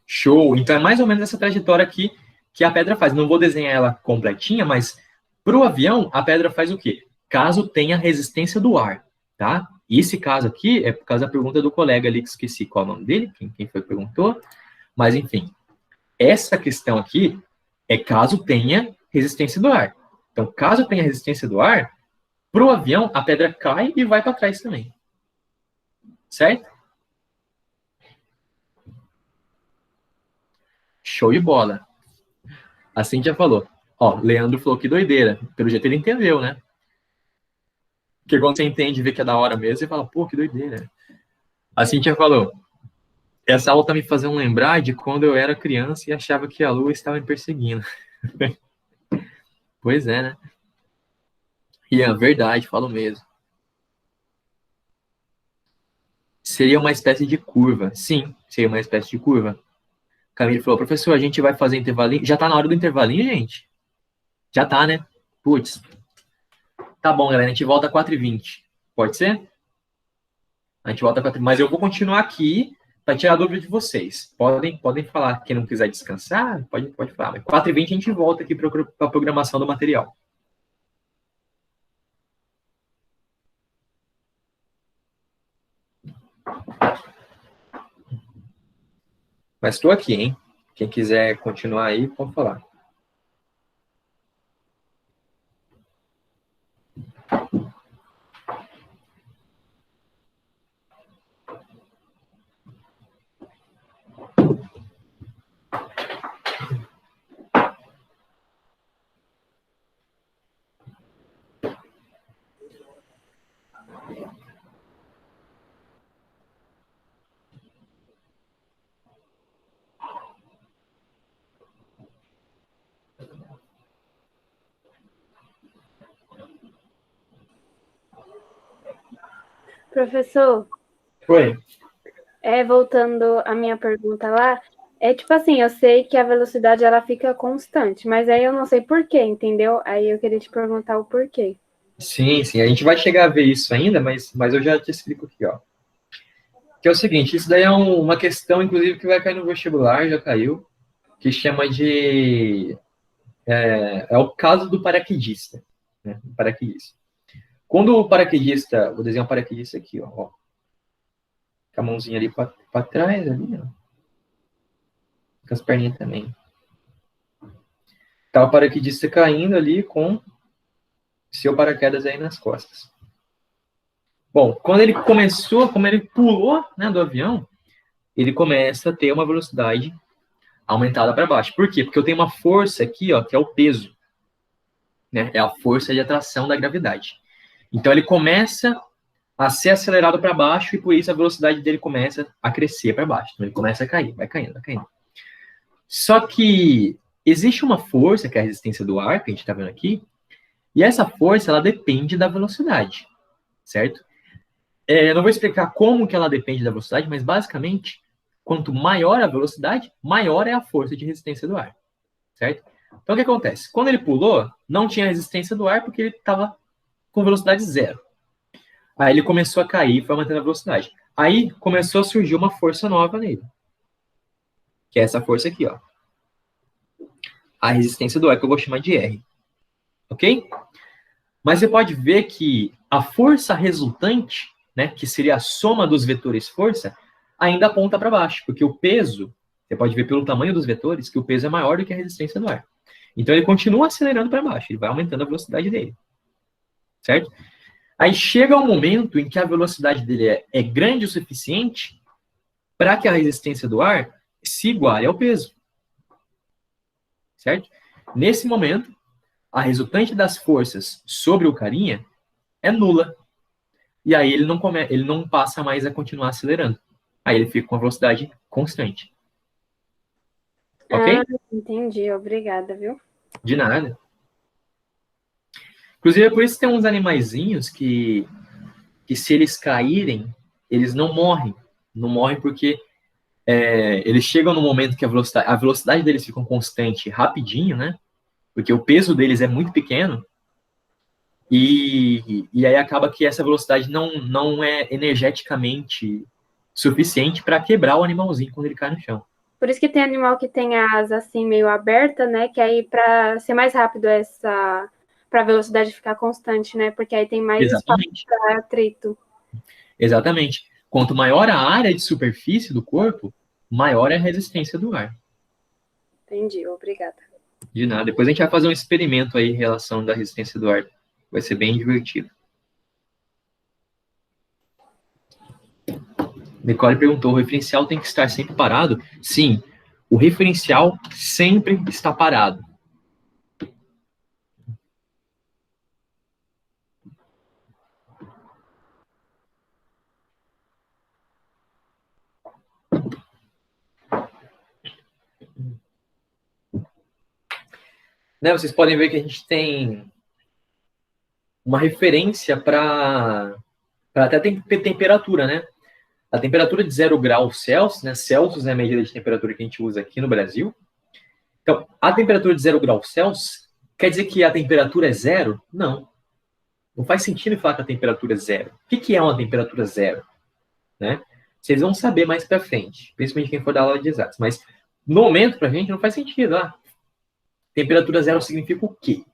Show! Então é mais ou menos essa trajetória aqui que a pedra faz. Não vou desenhar ela completinha, mas para o avião, a pedra faz o quê? Caso tenha resistência do ar, tá? E esse caso aqui é por causa da pergunta do colega ali, que esqueci qual é o nome dele, quem foi que perguntou. Mas, enfim, essa questão aqui é caso tenha resistência do ar. Então, caso tenha resistência do ar, para o avião, a pedra cai e vai para trás também. Certo? Show de bola. A Cíntia falou. Ó, Leandro falou que doideira. Pelo jeito ele entendeu, né? Porque quando você entende e vê que é da hora mesmo, você fala, pô, que doideira. A Cíntia falou, essa aula tá me fazendo lembrar de quando eu era criança e achava que a lua estava me perseguindo. Pois é, né? Ian, verdade, falo mesmo. Seria uma espécie de curva. Sim, seria uma espécie de curva. Camille falou, professor, a gente vai fazer intervalinho. Já tá na hora do intervalinho, gente? Já tá, né? Putz. Tá bom, galera, a gente volta às 4h20. Pode ser? A gente volta às 4h20. Mas eu vou continuar aqui para tirar a dúvida de vocês. Podem falar. Quem não quiser descansar, pode falar. Mas 4h20 a gente volta aqui para a programação do material. Mas estou aqui, hein? Quem quiser continuar aí, pode falar. Professor, Oi. voltando à minha pergunta lá, tipo assim, eu sei que a velocidade ela fica constante, mas aí eu não sei por quê, entendeu? Aí eu queria te perguntar o porquê. Sim, a gente vai chegar a ver isso ainda, mas eu já te explico aqui, ó. Que é o seguinte, isso daí é uma questão, inclusive, que vai cair no vestibular, já caiu, que chama de... É o caso do paraquedista, né? O paraquedista. Quando o paraquedista... Vou desenhar um paraquedista aqui, ó. Com a mãozinha ali para trás, ali, ó. Com as perninhas também. Tá o paraquedista caindo ali com seu paraquedas aí nas costas. Bom, quando ele começou, como ele pulou, né, do avião, ele começa a ter uma velocidade aumentada para baixo. Por quê? Porque eu tenho uma força aqui, ó, que é o peso. Né? É a força de atração da gravidade. Então ele começa a ser acelerado para baixo e por isso a velocidade dele começa a crescer para baixo. Então ele começa a cair, vai caindo, vai caindo. Só que existe uma força, que é a resistência do ar, que a gente está vendo aqui, e essa força, ela depende da velocidade, certo? Eu não vou explicar como que ela depende da velocidade, mas basicamente, quanto maior a velocidade, maior é a força de resistência do ar, certo? Então, o que acontece? Quando ele pulou, não tinha resistência do ar porque ele estava com velocidade zero. Aí ele começou a cair e foi mantendo a velocidade. Aí começou a surgir uma força nova nele, que é essa força aqui, ó. A resistência do ar, que eu vou chamar de R. Ok? Mas você pode ver que a força resultante, né, que seria a soma dos vetores força, ainda aponta para baixo, porque o peso, você pode ver pelo tamanho dos vetores, que o peso é maior do que a resistência do ar. Então ele continua acelerando para baixo, ele vai aumentando a velocidade dele. Certo? Aí chega um momento em que a velocidade dele é grande o suficiente para que a resistência do ar se iguale ao peso. Certo? Nesse momento, a resultante das forças sobre o carinha é nula. e aí ele não passa mais a continuar acelerando. Aí ele fica com a velocidade constante. Ok? Entendi, obrigada, viu? De nada. Inclusive, é por isso que tem uns animaizinhos que se eles caírem, eles não morrem. Não morrem porque eles chegam no momento que a velocidade deles fica constante rapidinho, né? Porque o peso deles é muito pequeno. E aí acaba que essa velocidade não é energeticamente suficiente para quebrar o animalzinho quando ele cai no chão. Por isso que tem animal que tem a asa assim meio aberta, né? Que aí para ser mais rápido para a velocidade ficar constante, né? Porque aí tem mais espaço para atrito. Exatamente. Quanto maior a área de superfície do corpo, maior é a resistência do ar. Entendi, obrigada. De nada. Depois a gente vai fazer um experimento aí em relação da resistência do ar. Vai ser bem divertido. Nicole perguntou, o referencial tem que estar sempre parado? Sim, o referencial sempre está parado. Né, vocês podem ver que a gente tem uma referência para até temperatura, né? A temperatura de 0 graus Celsius, né? Celsius é a medida de temperatura que a gente usa aqui no Brasil. Então, a temperatura de 0 graus Celsius quer dizer que a temperatura é zero? Não. Não faz sentido falar que a temperatura é zero. O que é uma temperatura zero? Né? Vocês vão saber mais para frente, principalmente quem for dar aula de exatos. Mas, no momento, para a gente, não faz sentido. Temperatura zero significa o quê?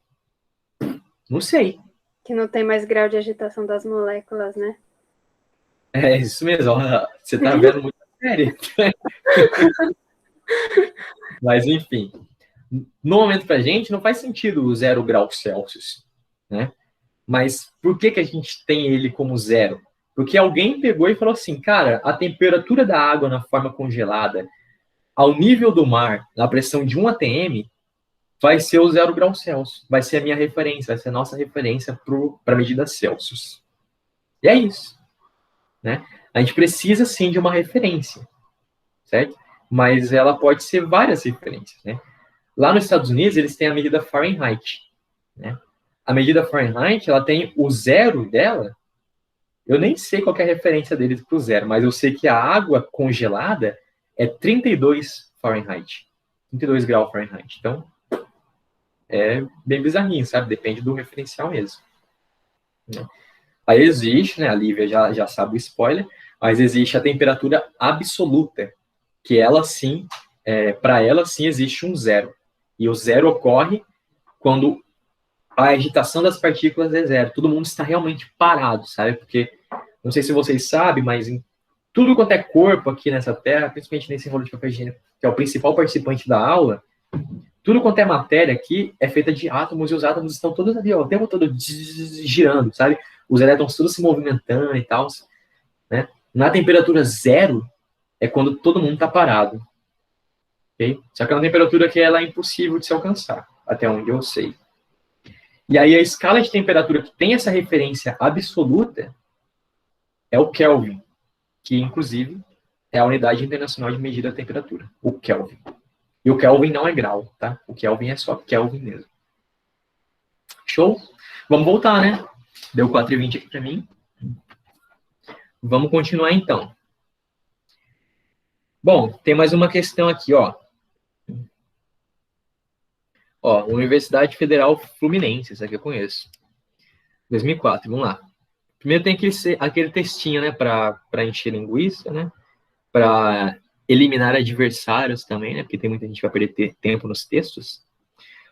Não sei. Que não tem mais grau de agitação das moléculas, né? É isso mesmo. Você tá vendo muito sério. Mas, enfim. No momento pra gente, não faz sentido o 0 graus Celsius, né? Mas por que a gente tem ele como zero? Porque alguém pegou e falou assim, cara, a temperatura da água na forma congelada, ao nível do mar, na pressão de 1 atm, vai ser o 0 graus Celsius. Vai ser a minha referência, vai ser a nossa referência para a medida Celsius. E é isso. Né? A gente precisa, sim, de uma referência, certo? Mas ela pode ser várias referências, né? Lá nos Estados Unidos, eles têm a medida Fahrenheit, né? A medida Fahrenheit, ela tem o zero dela, eu nem sei qual é a referência deles para o zero, mas eu sei que a água congelada é 32 Fahrenheit, 32 graus Fahrenheit. Então, é bem bizarrinho, sabe? Depende do referencial mesmo. Né? Aí existe, né? A Lívia já sabe o spoiler, mas existe a temperatura absoluta, que ela sim, para ela sim existe um zero. E o zero ocorre quando a agitação das partículas é zero. Todo mundo está realmente parado, sabe? Porque, não sei se vocês sabem, mas em tudo quanto é corpo aqui nessa Terra, principalmente nesse rolo de papel higiênico, que é o principal participante da aula, tudo quanto é matéria aqui é feita de átomos, e os átomos estão todos ali, ó, o tempo todo girando, sabe? Os elétrons todos se movimentando e tal, né? Na temperatura zero é quando todo mundo está parado. Okay? Só que é uma temperatura que ela é impossível de se alcançar, até onde eu sei. E aí a escala de temperatura que tem essa referência absoluta é o Kelvin, que inclusive é a unidade internacional de medida da temperatura, o Kelvin. E o Kelvin não é grau, tá? O Kelvin é só Kelvin mesmo. Show? Vamos voltar, né? Deu 4h20 aqui para mim. Vamos continuar então. Bom, tem mais uma questão aqui, ó. Ó, Universidade Federal Fluminense, essa aqui eu conheço. 2004, vamos lá. Primeiro tem aquele textinho, né, para encher linguiça, né? Para eliminar adversários também, né? Porque tem muita gente que vai perder tempo nos textos.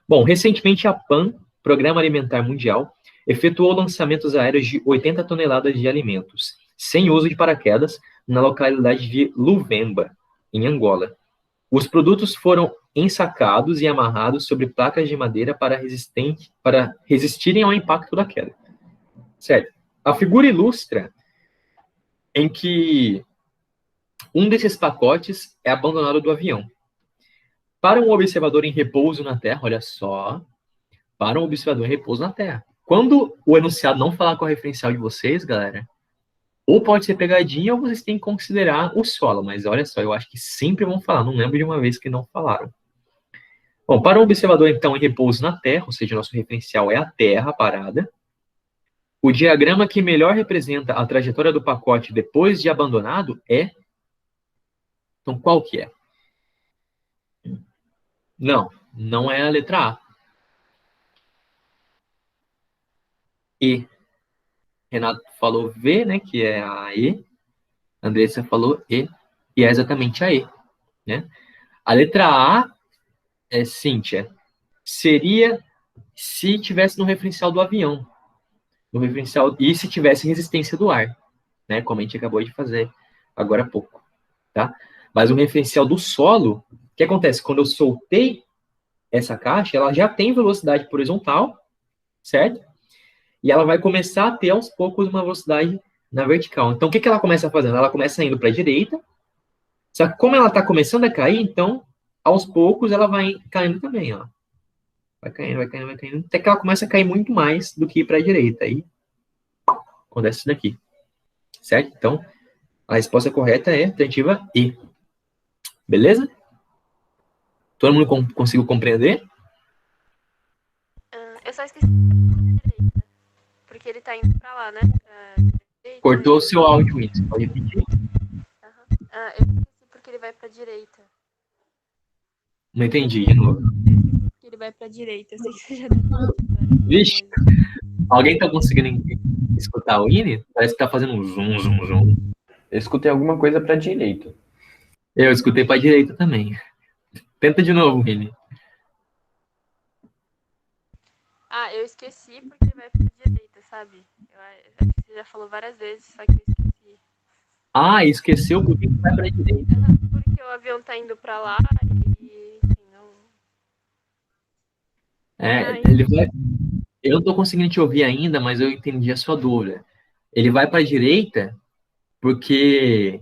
Bom, recentemente a PAN, Programa Alimentar Mundial, efetuou lançamentos aéreos de 80 toneladas de alimentos, sem uso de paraquedas, na localidade de Luvemba, em Angola. Os produtos foram ensacados e amarrados sobre placas de madeira para resistirem ao impacto da queda. Certo. A figura ilustra em que um desses pacotes é abandonado do avião. Para um observador em repouso na Terra, olha só, para um observador em repouso na Terra. Quando o enunciado não falar com a referencial de vocês, galera, Ou pode ser pegadinha, ou vocês têm que considerar o solo. Mas olha só, eu acho que sempre vão falar. Não lembro de uma vez que não falaram. Bom, para o observador, então, em repouso na Terra, ou seja, nosso referencial é a Terra parada, o diagrama que melhor representa a trajetória do pacote depois de abandonado é... Então, qual que é? Não é a letra A. E. Renato falou V, né, que é a E. Andressa falou E, e é exatamente a E, né? A letra A, Cíntia, seria se tivesse no referencial do avião, no referencial, e se tivesse resistência do ar, né, como a gente acabou de fazer agora há pouco, tá? Mas o referencial do solo, o que acontece? Quando eu soltei essa caixa, ela já tem velocidade horizontal, certo? E ela vai começar a ter, aos poucos, uma velocidade na vertical. Então, o que ela começa fazendo? Ela começa indo para a direita, só que como ela está começando a cair, então, aos poucos, ela vai caindo também, ó. Vai caindo, até que ela começa a cair muito mais do que ir para a direita. Aí, acontece isso daqui, certo? Então, a resposta correta é a alternativa E. Beleza? Todo mundo conseguiu compreender? Eu só esqueci da direita. Porque ele tá indo pra lá, né? Cortou o seu áudio, isso. Pode repetir. Eu esqueci porque ele vai pra direita. Não entendi, de novo. Porque ele vai pra direita. Eu sei que você já deu uma Vixe. Alguém tá conseguindo escutar o Ine? Parece que tá fazendo um zoom, zoom, zoom. Eu escutei alguma coisa pra direita. Eu escutei pra direita também. Tenta de novo, Ine. Eu esqueci porque ele vai pra direita, sabe? Acho que você já falou várias vezes, só que eu esqueci. Esqueceu porque vai pra direita. Porque o avião tá indo pra lá e, enfim, não... Ele vai... Eu não tô conseguindo te ouvir ainda, mas eu entendi a sua dúvida. Ele vai pra direita porque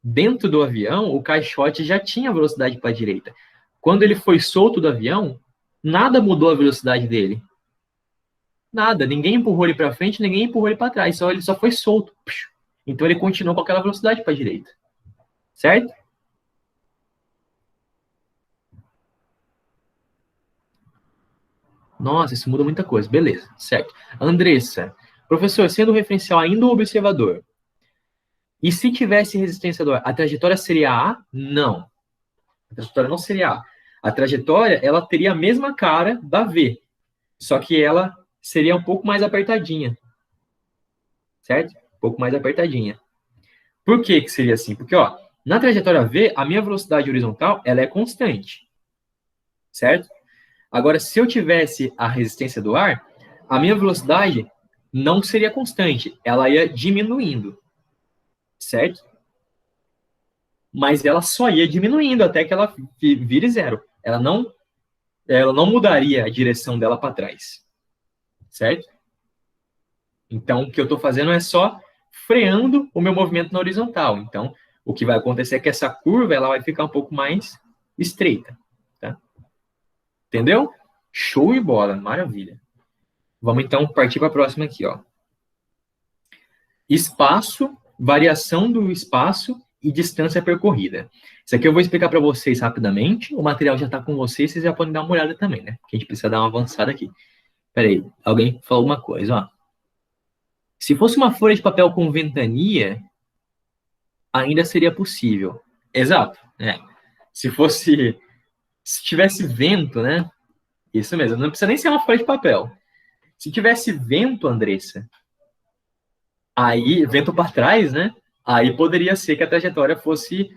dentro do avião o caixote já tinha velocidade pra direita. Quando ele foi solto do avião, nada mudou a velocidade dele. Nada, ninguém empurrou ele para frente, ninguém empurrou ele para trás, ele só foi solto. Então ele continuou com aquela velocidade para a direita. Certo? Nossa, isso muda muita coisa. Beleza, certo. Andressa, professor, sendo o referencial ainda o observador, e se tivesse resistência do ar, a trajetória seria A? Não. A trajetória não seria A. A trajetória, ela teria a mesma cara da V, só que ela seria um pouco mais apertadinha. Certo? Um pouco mais apertadinha. Por que seria assim? Porque, ó, na trajetória V, a minha velocidade horizontal, ela é constante. Certo? Agora, se eu tivesse a resistência do ar, a minha velocidade não seria constante. Ela ia diminuindo. Certo? Mas ela só ia diminuindo até que ela vire zero. Ela não mudaria a direção dela para trás. Certo? Então, o que eu estou fazendo é só freando o meu movimento na horizontal. Então, o que vai acontecer é que essa curva ela vai ficar um pouco mais estreita. Tá? Entendeu? Show de bola, maravilha. Vamos, então, partir para a próxima aqui. Ó. Espaço, variação do espaço e distância percorrida. Isso aqui eu vou explicar para vocês rapidamente. O material já está com vocês, vocês já podem dar uma olhada também, né? Porque a gente precisa dar uma avançada aqui. Espera aí, alguém falou uma coisa, ó. Se fosse uma folha de papel com ventania, ainda seria possível. Exato. Se tivesse vento, né? Isso mesmo, não precisa nem ser uma folha de papel. Se tivesse vento, Andressa, aí, vento para trás, né? Aí poderia ser que a trajetória fosse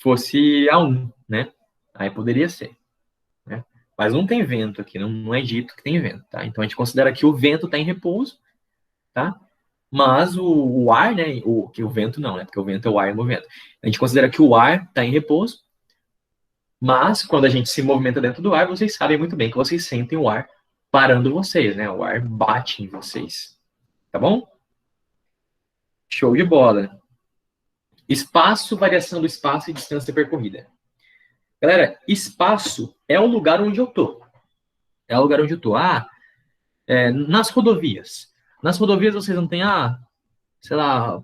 A1, né? Aí poderia ser. Né? Mas não tem vento aqui, não é dito que tem vento, tá? Então a gente considera que o vento está em repouso, tá? Mas o ar, né? Que o vento não, né? Porque o vento é o ar em movimento. A gente considera que o ar está em repouso, mas quando a gente se movimenta dentro do ar, vocês sabem muito bem que vocês sentem o ar parando vocês, né? O ar bate em vocês. Tá bom? Show de bola. Espaço, variação do espaço e distância percorrida. Galera, espaço é o lugar onde eu tô. É o lugar onde eu tô. Nas rodovias. Nas rodovias vocês não têm, sei lá,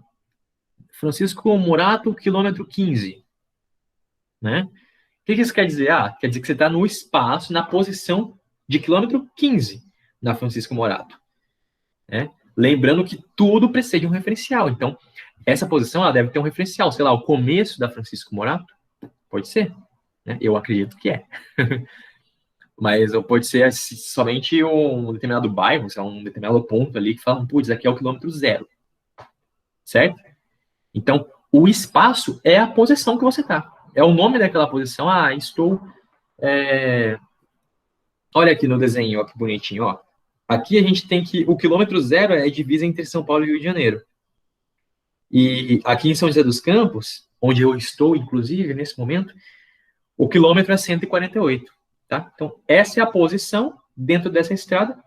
Francisco Morato, quilômetro 15, né? O que isso quer dizer? Ah, quer dizer que você está no espaço, na posição de quilômetro 15 da Francisco Morato, né? Lembrando que tudo precede um referencial. Então, essa posição ela deve ter um referencial. Sei lá, o começo da Francisco Morato? Pode ser, né? Eu acredito que é. Mas pode ser somente um determinado bairro, um determinado ponto ali que fala, putz, aqui é o quilômetro 0. Certo? Então, o espaço é a posição que você está. É o nome daquela posição. Ah, estou... Olha aqui no desenho, ó, que bonitinho, ó. Aqui a gente tem que... O quilômetro 0 é a divisa entre São Paulo e Rio de Janeiro. E aqui em São José dos Campos, onde eu estou, inclusive, nesse momento, o quilômetro é 148, tá? Então, essa é a posição dentro dessa estrada,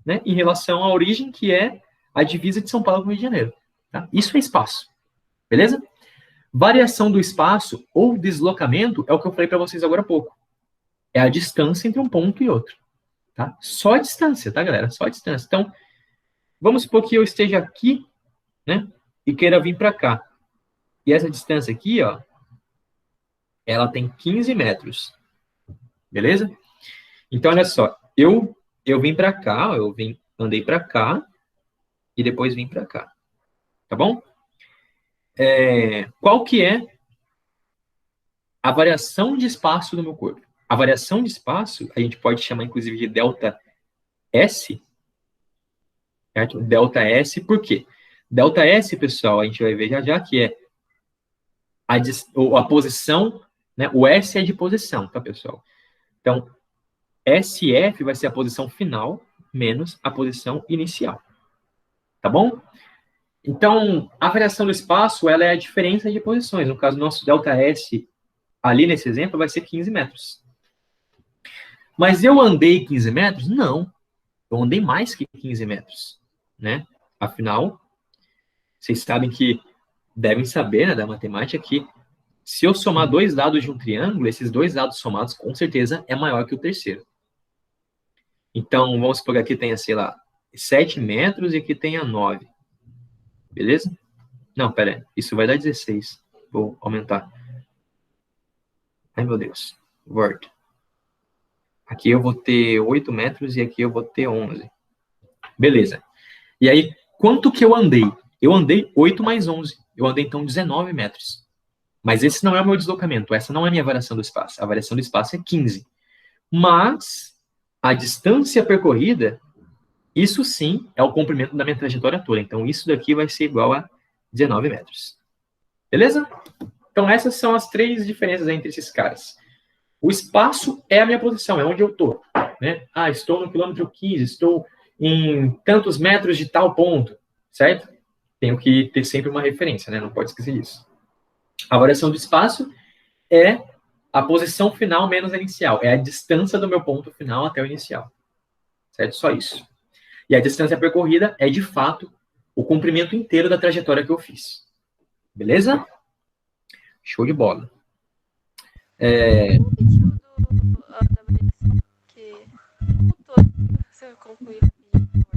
né, em relação à origem, que é a divisa de São Paulo com o Rio de Janeiro. Tá? Isso é espaço, beleza? Variação do espaço ou deslocamento é o que eu falei para vocês agora há pouco. É a distância entre um ponto e outro. Tá? Só a distância, tá, galera? Só a distância. Então, vamos supor que eu esteja aqui, né, e queira vir para cá. E essa distância aqui, ó, ela tem 15 metros. Beleza? Então, olha só. Eu vim para cá, andei para cá e depois vim para cá. Tá bom? Qual que é a variação de espaço do meu corpo? A variação de espaço, a gente pode chamar, inclusive, de delta S. Certo? Delta S, por quê? Delta S, pessoal, a gente vai ver já já que é a posição, né? O S é de posição, tá, pessoal? Então, SF vai ser a posição final menos a posição inicial. Tá bom? Então, a variação do espaço, ela é a diferença de posições. No caso, nosso delta S, ali nesse exemplo, vai ser 15 metros. Mas eu andei 15 metros? Não. Eu andei mais que 15 metros, né? Afinal, vocês sabem que, devem saber, né, da matemática, que se eu somar dois lados de um triângulo, esses dois lados somados, com certeza, é maior que o terceiro. Então, vamos supor que aqui tenha, sei lá, 7 metros e aqui tenha 9. Beleza? Não, pera aí. Isso vai dar 16. Vou aumentar. Ai, meu Deus. Word. Aqui eu vou ter 8 metros e aqui eu vou ter 11. Beleza. E aí, quanto que eu andei? Eu andei 8 mais 11. Eu andei, então, 19 metros. Mas esse não é o meu deslocamento. Essa não é a minha variação do espaço. A variação do espaço é 15. Mas a distância percorrida, isso sim é o comprimento da minha trajetória toda. Então, isso daqui vai ser igual a 19 metros. Beleza? Então, essas são as três diferenças entre esses caras. O espaço é a minha posição, é onde eu estou. Né? Ah, estou no quilômetro 15, estou em tantos metros de tal ponto, certo? Tenho que ter sempre uma referência, né? Não pode esquecer disso. A variação do espaço é a posição final menos a inicial. É a distância do meu ponto final até o inicial. Certo? Só isso. E a distância percorrida é, de fato, o comprimento inteiro da trajetória que eu fiz. Beleza? Show de bola.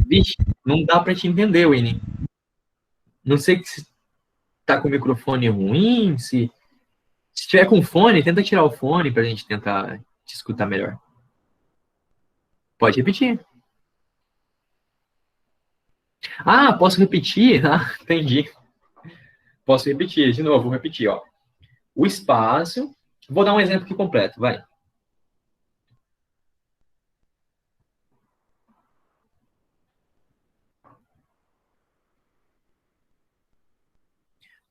Vixe, não dá para te entender, Winnie. Não sei se tá com o microfone ruim, se tiver com fone, tenta tirar o fone pra gente tentar te escutar melhor. Pode repetir. Ah, posso repetir? Ah, entendi. Posso repetir, de novo, vou repetir, ó. O espaço, vou dar um exemplo aqui completo, vai.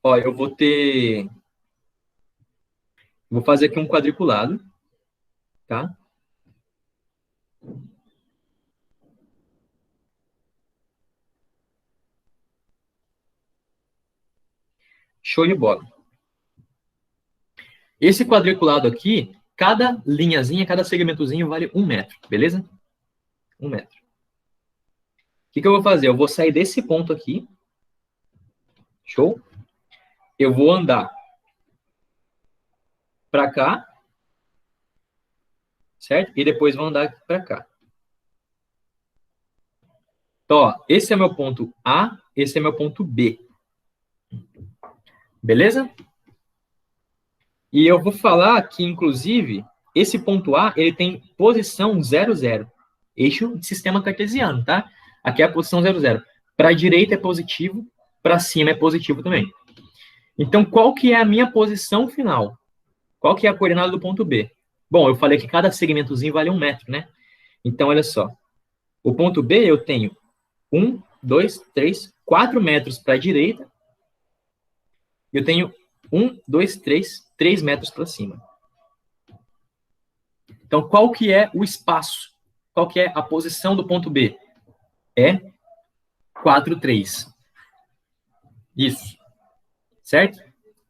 Ó, eu vou fazer aqui um quadriculado, tá? Show de bola. Esse quadriculado aqui, cada linhazinha, cada segmentozinho vale 1 metro, beleza? 1 metro. O que eu vou fazer? Eu vou sair desse ponto aqui. Show? Eu vou andar para cá, certo? E depois vou andar para cá. Então, ó, esse é meu ponto A, esse é meu ponto B. Beleza? E eu vou falar que, inclusive, esse ponto A, ele tem posição 0, 0. Eixo de sistema cartesiano, tá? Aqui é a posição 0, 0. Para a direita é positivo, para cima é positivo também. Então, qual que é a minha posição final? Qual que é a coordenada do ponto B? Bom, eu falei que cada segmentozinho vale 1 metro, né? Então, olha só. O ponto B, eu tenho 1, 2, 3, 4 metros para a direita. Eu tenho 1, 2, 3 metros para cima. Então, qual que é o espaço? Qual que é a posição do ponto B? É 4, 3. Isso. Certo?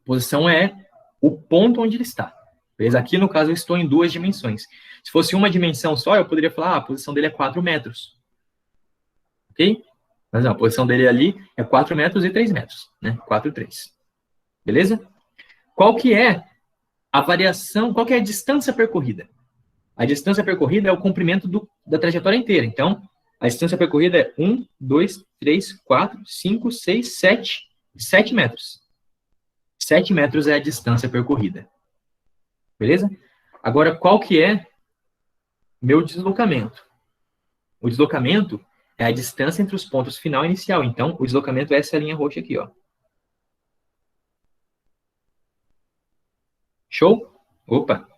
Posição é o ponto onde ele está. Beleza? Aqui, no caso, eu estou em 2 dimensões. Se fosse uma dimensão só, eu poderia falar, a posição dele é 4 metros. Ok? Mas não, a posição dele ali é 4 metros e 3 metros. Né? 4 e 3. Beleza? Qual que é a variação, qual que é a distância percorrida? A distância percorrida é o comprimento da trajetória inteira. Então, a distância percorrida é 1, 2, 3, 4, 5, 6, 7. 7 metros. 7 metros é a distância percorrida. Beleza? Agora, qual que é meu deslocamento? O deslocamento é a distância entre os pontos final e inicial. Então, o deslocamento é essa linha roxa aqui, ó. Show? Opa!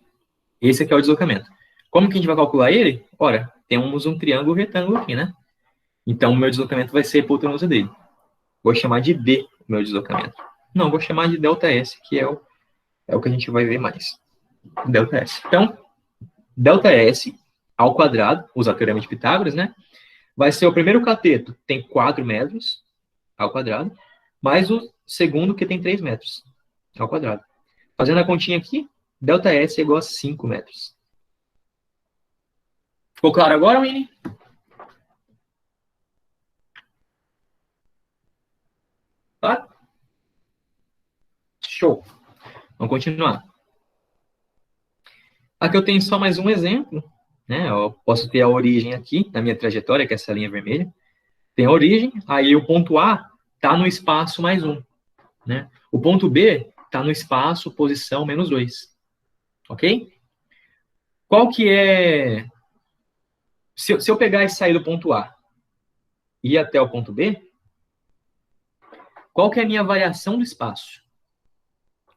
Esse aqui é o deslocamento. Como que a gente vai calcular ele? Ora, temos um triângulo retângulo aqui, né? Então, o meu deslocamento vai ser a hipotenusa dele. Vou chamar de D o meu deslocamento. Não, vou chamar de ΔS, que é o que a gente vai ver mais. ΔS. Então, ΔS ao quadrado, usar o teorema de Pitágoras, né? Vai ser o primeiro cateto, tem 4 metros ao quadrado, mais o segundo, que tem 3 metros ao quadrado. Fazendo a continha aqui, ΔS é igual a 5 metros. Ficou claro agora, Winnie? Tá? Show. Vamos continuar. Aqui eu tenho só mais um exemplo, né? Eu posso ter a origem aqui, na minha trajetória, que é essa linha vermelha. Tem a origem, aí o ponto A está no espaço mais 1, né? O ponto B está no espaço posição menos 2. Ok? Qual que é... Se eu pegar e sair do ponto A e ir até o ponto B, qual que é a minha variação do espaço?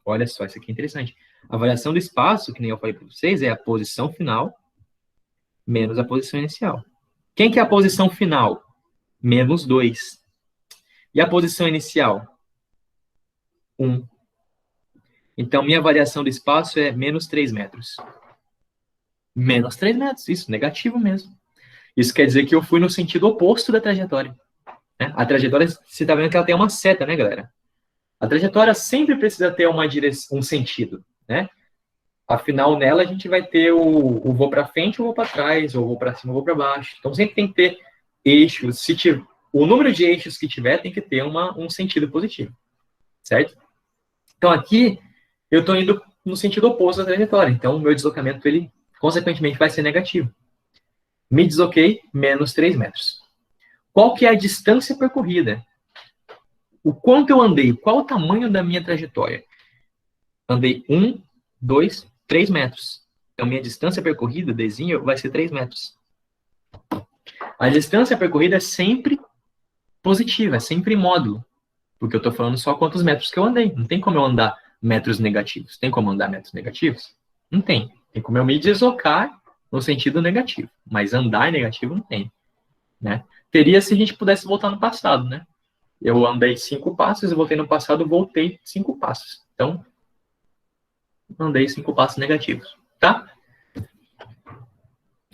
Olha só, isso aqui é interessante. A variação do espaço, que nem eu falei para vocês, é a posição final menos a posição inicial. Quem que é a posição final? Menos 2. E a posição inicial? 1. Então, minha variação do espaço é menos 3 metros. Menos 3 metros, isso, negativo mesmo. Isso quer dizer que eu fui no sentido oposto da trajetória. Né? A trajetória, você está vendo que ela tem uma seta, né, galera? A trajetória sempre precisa ter uma direção, um sentido, né? Afinal, nela a gente vai ter o vou para frente ou vou para trás, ou vou para cima ou vou para baixo. Então, sempre tem que ter eixos. O número de eixos que tiver tem que ter um sentido positivo, certo? Então, aqui, eu estou indo no sentido oposto da trajetória. Então, o meu deslocamento, ele, consequentemente, vai ser negativo. Me desloquei menos 3 metros. Qual que é a distância percorrida? O quanto eu andei? Qual o tamanho da minha trajetória? Andei 1, 2, 3 metros. Então, minha distância percorrida, Dzinho, vai ser 3 metros. A distância percorrida é sempre positiva, é sempre módulo. Porque eu estou falando só quantos metros que eu andei. Não tem como eu andar metros negativos. Tem como andar metros negativos? Não tem. Tem como eu me deslocar no sentido negativo. Mas andar negativo não tem. Né? Teria se a gente pudesse voltar no passado, né? Eu andei 5 passos, eu voltei no passado, voltei 5 passos. Então, andei 5 passos negativos, tá?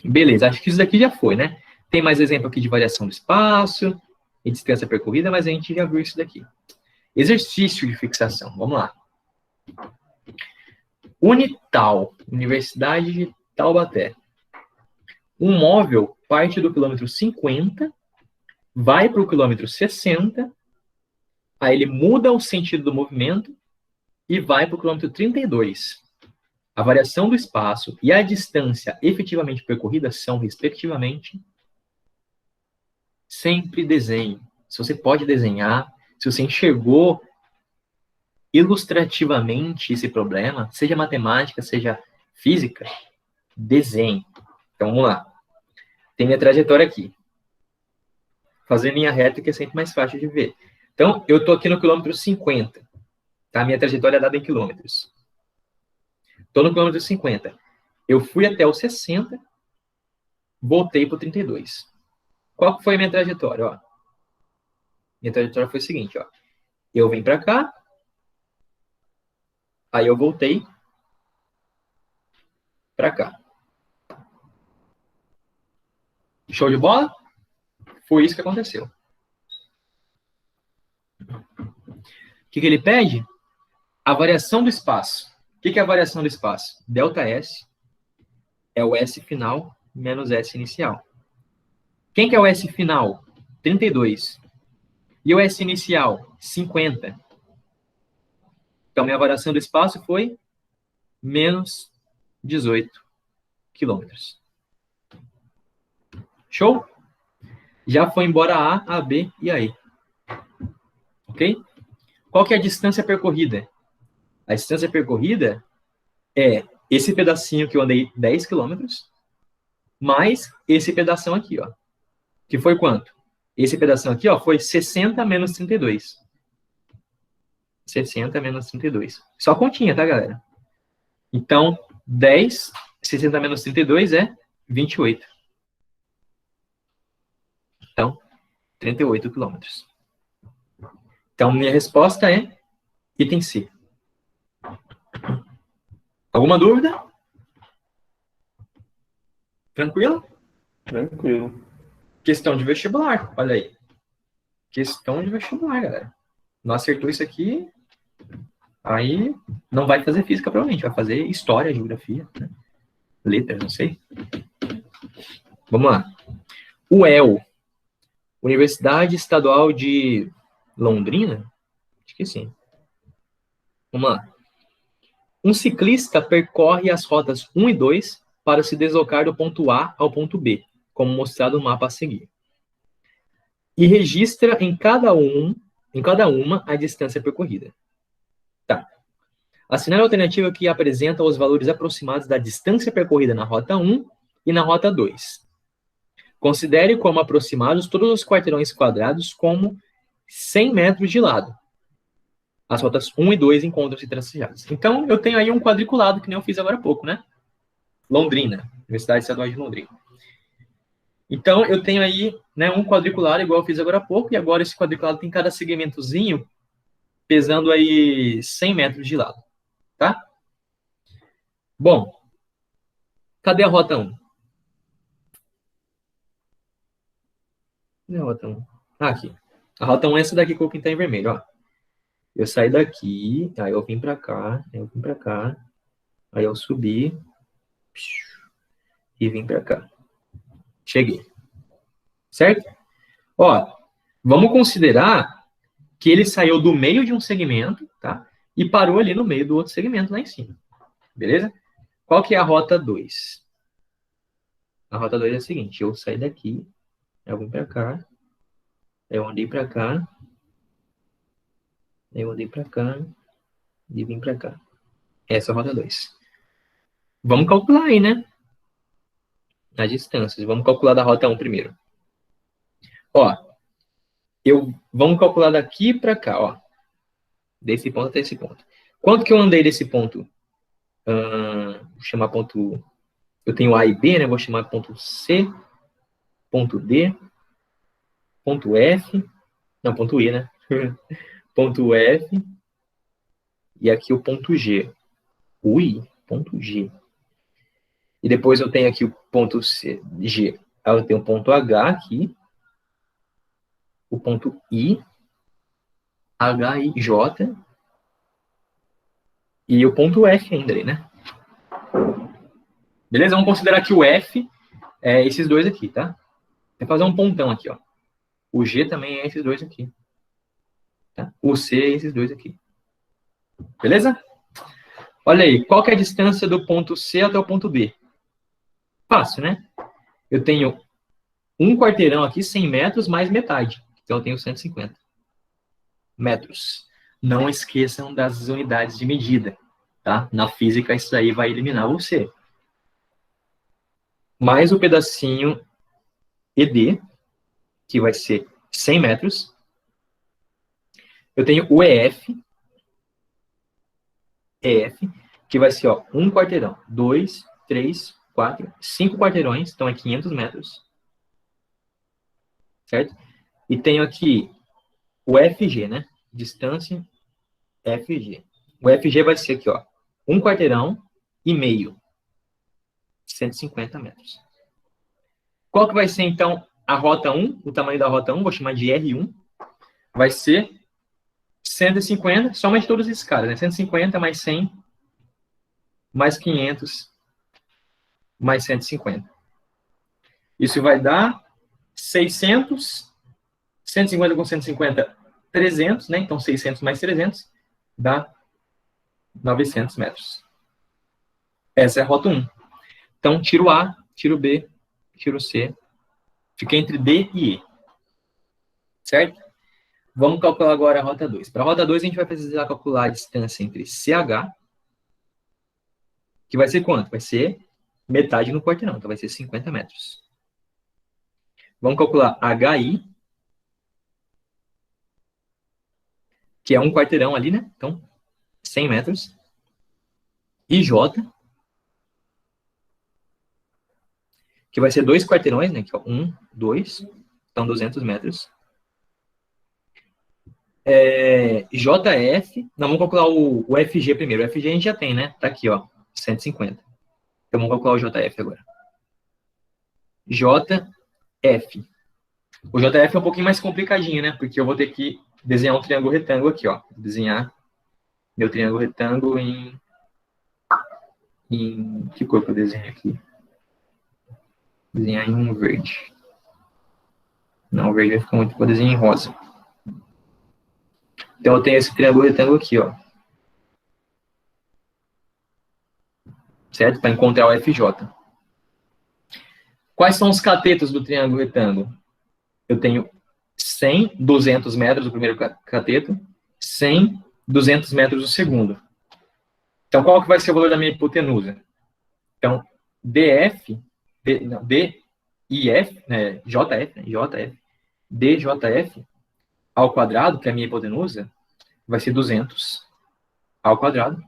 Beleza, acho que isso daqui já foi, né? Tem mais exemplo aqui de variação do espaço e distância percorrida, mas a gente já viu isso daqui. Exercício de fixação, vamos lá. Unital, Universidade de Taubaté. Um móvel parte do quilômetro 50, vai para o quilômetro 60, aí ele muda o sentido do movimento e vai para o quilômetro 32. A variação do espaço e a distância efetivamente percorrida são, respectivamente, sempre desenho. Se você pode desenhar, se você enxergou ilustrativamente esse problema, seja matemática, seja física, desenhe. Então, vamos lá. Tem minha trajetória aqui. Fazer linha reta que é sempre mais fácil de ver. Então, eu estou aqui no quilômetro 50. Tá? Minha trajetória é dada em quilômetros. Estou no quilômetro 50. Eu fui até o 60, voltei para o 32. Qual foi a minha trajetória? Ó, minha trajetória foi o seguinte. Ó. Eu vim para cá, aí eu voltei para cá. Show de bola? Foi isso que aconteceu. O que ele pede? A variação do espaço. O que é a variação do espaço? ΔS é o S final menos S inicial. Quem que é o S final? 32. E o S inicial? 50. Então, minha variação do espaço foi menos 18 quilômetros. Show? Já foi embora a B e a E. Ok? Qual que é a distância percorrida? A distância percorrida é esse pedacinho que eu andei 10 quilômetros, mais esse pedação aqui, ó. Que foi quanto? Esse pedação aqui, ó, foi 60 menos 32. 60 menos 32. Só continha, tá, galera? Então, 10, 60 menos 32 é 28. Então, 38 quilômetros. Então, minha resposta é item C. Alguma dúvida? Tranquilo? Tranquilo. Questão de vestibular, olha aí. Questão de vestibular, galera. Não acertou isso aqui, aí não vai fazer física, provavelmente. Vai fazer história, geografia, né? Letras, não sei. Vamos lá. UEL, Universidade Estadual de Londrina? Acho que sim. Vamos lá. Um ciclista percorre as rotas 1 e 2 para se deslocar do ponto A ao ponto B, como mostrado no mapa a seguir. E registra em cada uma a distância percorrida. Tá. Assinale a alternativa que apresenta os valores aproximados da distância percorrida na rota 1 e na rota 2. Considere como aproximados todos os quarteirões quadrados como 100 metros de lado. As rotas 1 e 2 encontram-se tracejadas. Então, eu tenho aí um quadriculado, que nem eu fiz agora há pouco, né? Londrina, Universidade Estadual de Londrina. Então, eu tenho aí, né, um quadriculado, igual eu fiz agora há pouco, e agora esse quadriculado tem cada segmentozinho pesando aí 100 metros de lado, tá? Bom, cadê a rota 1? Cadê a rota 1? Ah, aqui. A rota 1 é essa daqui que eu pintei em vermelho, ó. Eu saí daqui, aí eu vim pra cá, aí eu subi e vim pra cá. Cheguei. Certo? Ó, vamos considerar que ele saiu do meio de um segmento, tá? E parou ali no meio do outro segmento lá em cima. Beleza? Qual que é a rota 2? A rota 2 é a seguinte, eu saí daqui, eu vim pra cá, eu andei pra cá, eu andei pra cá e vim pra cá. Essa é a rota 2. Vamos calcular aí, né? As distâncias. Vamos calcular da rota 1 primeiro. Ó, vamos calcular daqui pra cá, ó. Desse ponto até esse ponto. Quanto que eu andei desse ponto? Vou chamar ponto... Eu tenho A e B, né? Vou chamar ponto C, ponto D, ponto F... Não, ponto E, né? Ponto F... E aqui o ponto G. Ui, ponto G. E depois eu tenho aqui o ponto C, G. Aí eu tenho o ponto H aqui. O ponto I. H, I, J. E o ponto F ainda ali, né? Beleza? Vamos considerar que o F é esses dois aqui, tá? Vou fazer um pontão aqui, ó. O G também é esses dois aqui. Tá? O C é esses dois aqui. Beleza? Olha aí, qual que é a distância do ponto C até o ponto B? Fácil, né? Eu tenho um quarteirão aqui, 100 metros, mais metade. Então, eu tenho 150 metros. Não esqueçam das unidades de medida, tá? Na física, isso aí vai eliminar você. Mais o pedacinho ED, que vai ser 100 metros. Eu tenho o EF, que vai ser, ó, 1 quarteirão, 2, 3, 4, 5 quarteirões, então é 500 metros. Certo? E tenho aqui o FG, né? Distância FG. O FG vai ser aqui, ó, 1 quarteirão e meio, 150 metros. Qual que vai ser, então, a rota 1? O tamanho da rota 1, vou chamar de R1. Vai ser 150, somente todos esses caras, né? 150 mais 100, mais 500, mais 150. Isso vai dar 600, 150 com 150, 300, né? Então, 600 mais 300 dá 900 metros. Essa é a rota 1. Então, tiro A, tiro B, tiro C. Fica entre D e E. Certo? Vamos calcular agora a rota 2. Para a rota 2, a gente vai precisar calcular a distância entre CH, que vai ser quanto? Vai ser metade no quarteirão, então vai ser 50 metros. Vamos calcular HI, que é 1 quarteirão ali, né? Então, 100 metros. E J, que vai ser 2 quarteirões, né? Que é 1, 2, então 200 metros. JF, não, vamos calcular o FG primeiro. O FG a gente já tem, né? Tá aqui, ó, 150. Então vamos calcular o JF agora. JF. O JF é um pouquinho mais complicadinho, né? Porque eu vou ter que desenhar um triângulo retângulo aqui, ó. Vou desenhar meu triângulo retângulo em que cor que eu desenho aqui? Desenhar em um verde. Não, o verde vai ficar muito, vou desenhar em rosa. Então eu tenho esse triângulo retângulo aqui, ó. Certo? Para encontrar o FJ. Quais são os catetos do triângulo retângulo? Eu tenho 100, 200 metros do primeiro cateto, 100, 200 metros do segundo. Então, qual que vai ser o valor da minha hipotenusa? Então, DIF, né, JF, DJF ao quadrado, que é a minha hipotenusa, vai ser 200 ao quadrado,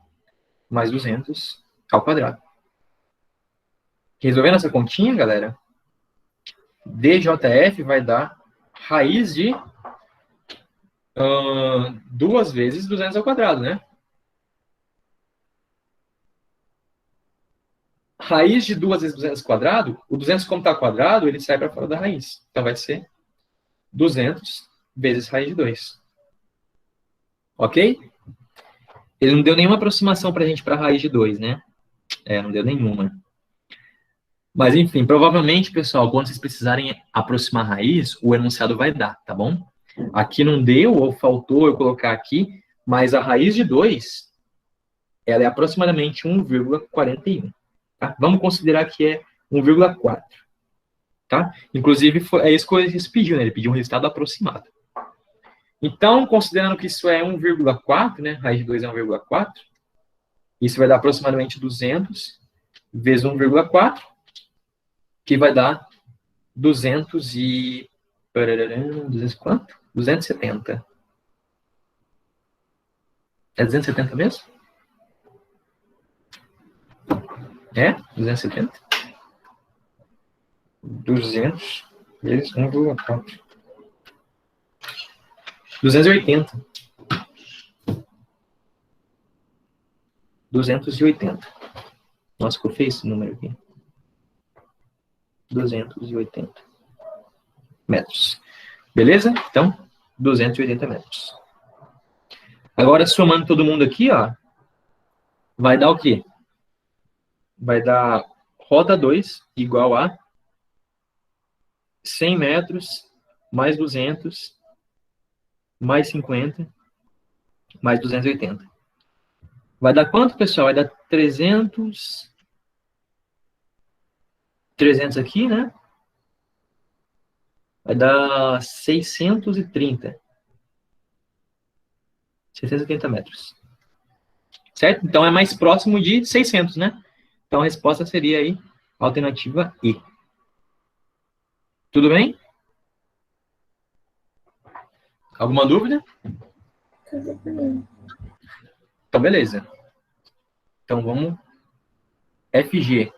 mais 200 ao quadrado. Resolvendo essa continha, galera, DJF vai dar raiz de 2 vezes 200 ao quadrado, né? Raiz de 2 vezes 200 ao quadrado, o 200 como está ao quadrado, ele sai para fora da raiz. Então vai ser 200 vezes raiz de 2. Ok? Ele não deu nenhuma aproximação para a gente para a raiz de 2, né? Não deu nenhuma. Mas, enfim, provavelmente, pessoal, quando vocês precisarem aproximar a raiz, o enunciado vai dar, tá bom? Aqui não deu, ou faltou eu colocar aqui, mas a raiz de 2, ela é aproximadamente 1,41. Tá? Vamos considerar que é 1,4. Tá? Inclusive, é isso que ele pediu, né? Ele pediu um resultado aproximado. Então, considerando que isso é 1,4, né? Raiz de 2 é 1,4. Isso vai dar aproximadamente 200 vezes 1,4, que vai dar 200 e... 200 quanto? 270. É 270 mesmo? É? 270? 200 vezes 1,4. 280. 280. Nossa, que eu fiz esse número aqui. 280 metros. Beleza? Então, 280 metros. Agora, somando todo mundo aqui, ó, vai dar o quê? Vai dar rota 2 igual a 100 metros mais 200 mais 50 mais 280. Vai dar quanto, pessoal? Vai dar 300 aqui, né? Vai dar 630. 680 metros. Certo? Então, é mais próximo de 600, né? Então, a resposta seria aí, alternativa E. Tudo bem? Alguma dúvida? Tudo bem. Então, beleza. Então, vamos... FG.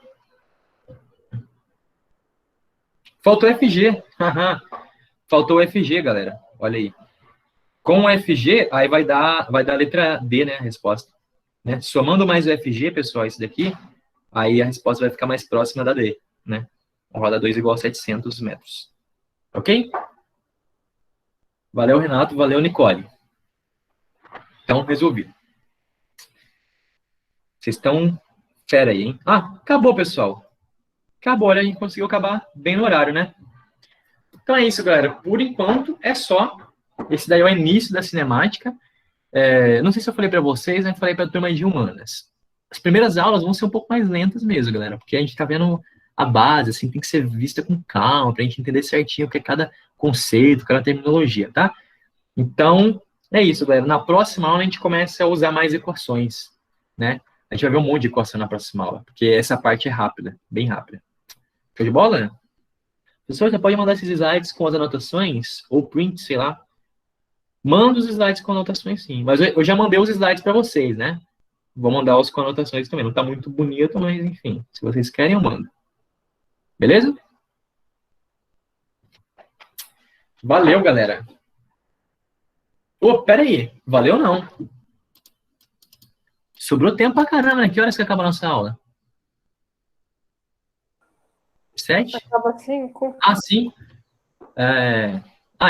Faltou FG. Haha. Faltou FG, galera. Olha aí. Com o FG, aí vai dar a letra D, né? A resposta. Né? Somando mais o FG, pessoal, isso daqui, aí a resposta vai ficar mais próxima da D, né? Roda 2 igual a 700 metros. Ok? Valeu, Renato. Valeu, Nicole. Então, resolvido. Vocês estão fera aí, hein? Ah, acabou, pessoal. Acabou, olha, a gente conseguiu acabar bem no horário, né? Então é isso, galera. Por enquanto, é só. Esse daí é o início da cinemática. Não sei se eu falei para vocês, né? Falei para a turma de humanas. As primeiras aulas vão ser um pouco mais lentas mesmo, galera, porque a gente tá vendo a base, assim, tem que ser vista com calma, pra gente entender certinho o que é cada conceito, cada terminologia, tá? Então, é isso, galera. Na próxima aula a gente começa a usar mais equações, né? A gente vai ver um monte de equação na próxima aula, porque essa parte é rápida, bem rápida. Show de bola? Pessoal, já pode mandar esses slides com as anotações, ou print, sei lá. Manda os slides com anotações, sim. Mas eu já mandei os slides para vocês, né? Vou mandar os com anotações também. Não tá muito bonito, mas enfim. Se vocês querem, eu mando. Beleza? Valeu, galera. Pô, pera aí. Valeu não. Sobrou tempo pra caramba, né? Que horas que acaba a nossa aula? 7? Acaba 5. Ah, sim.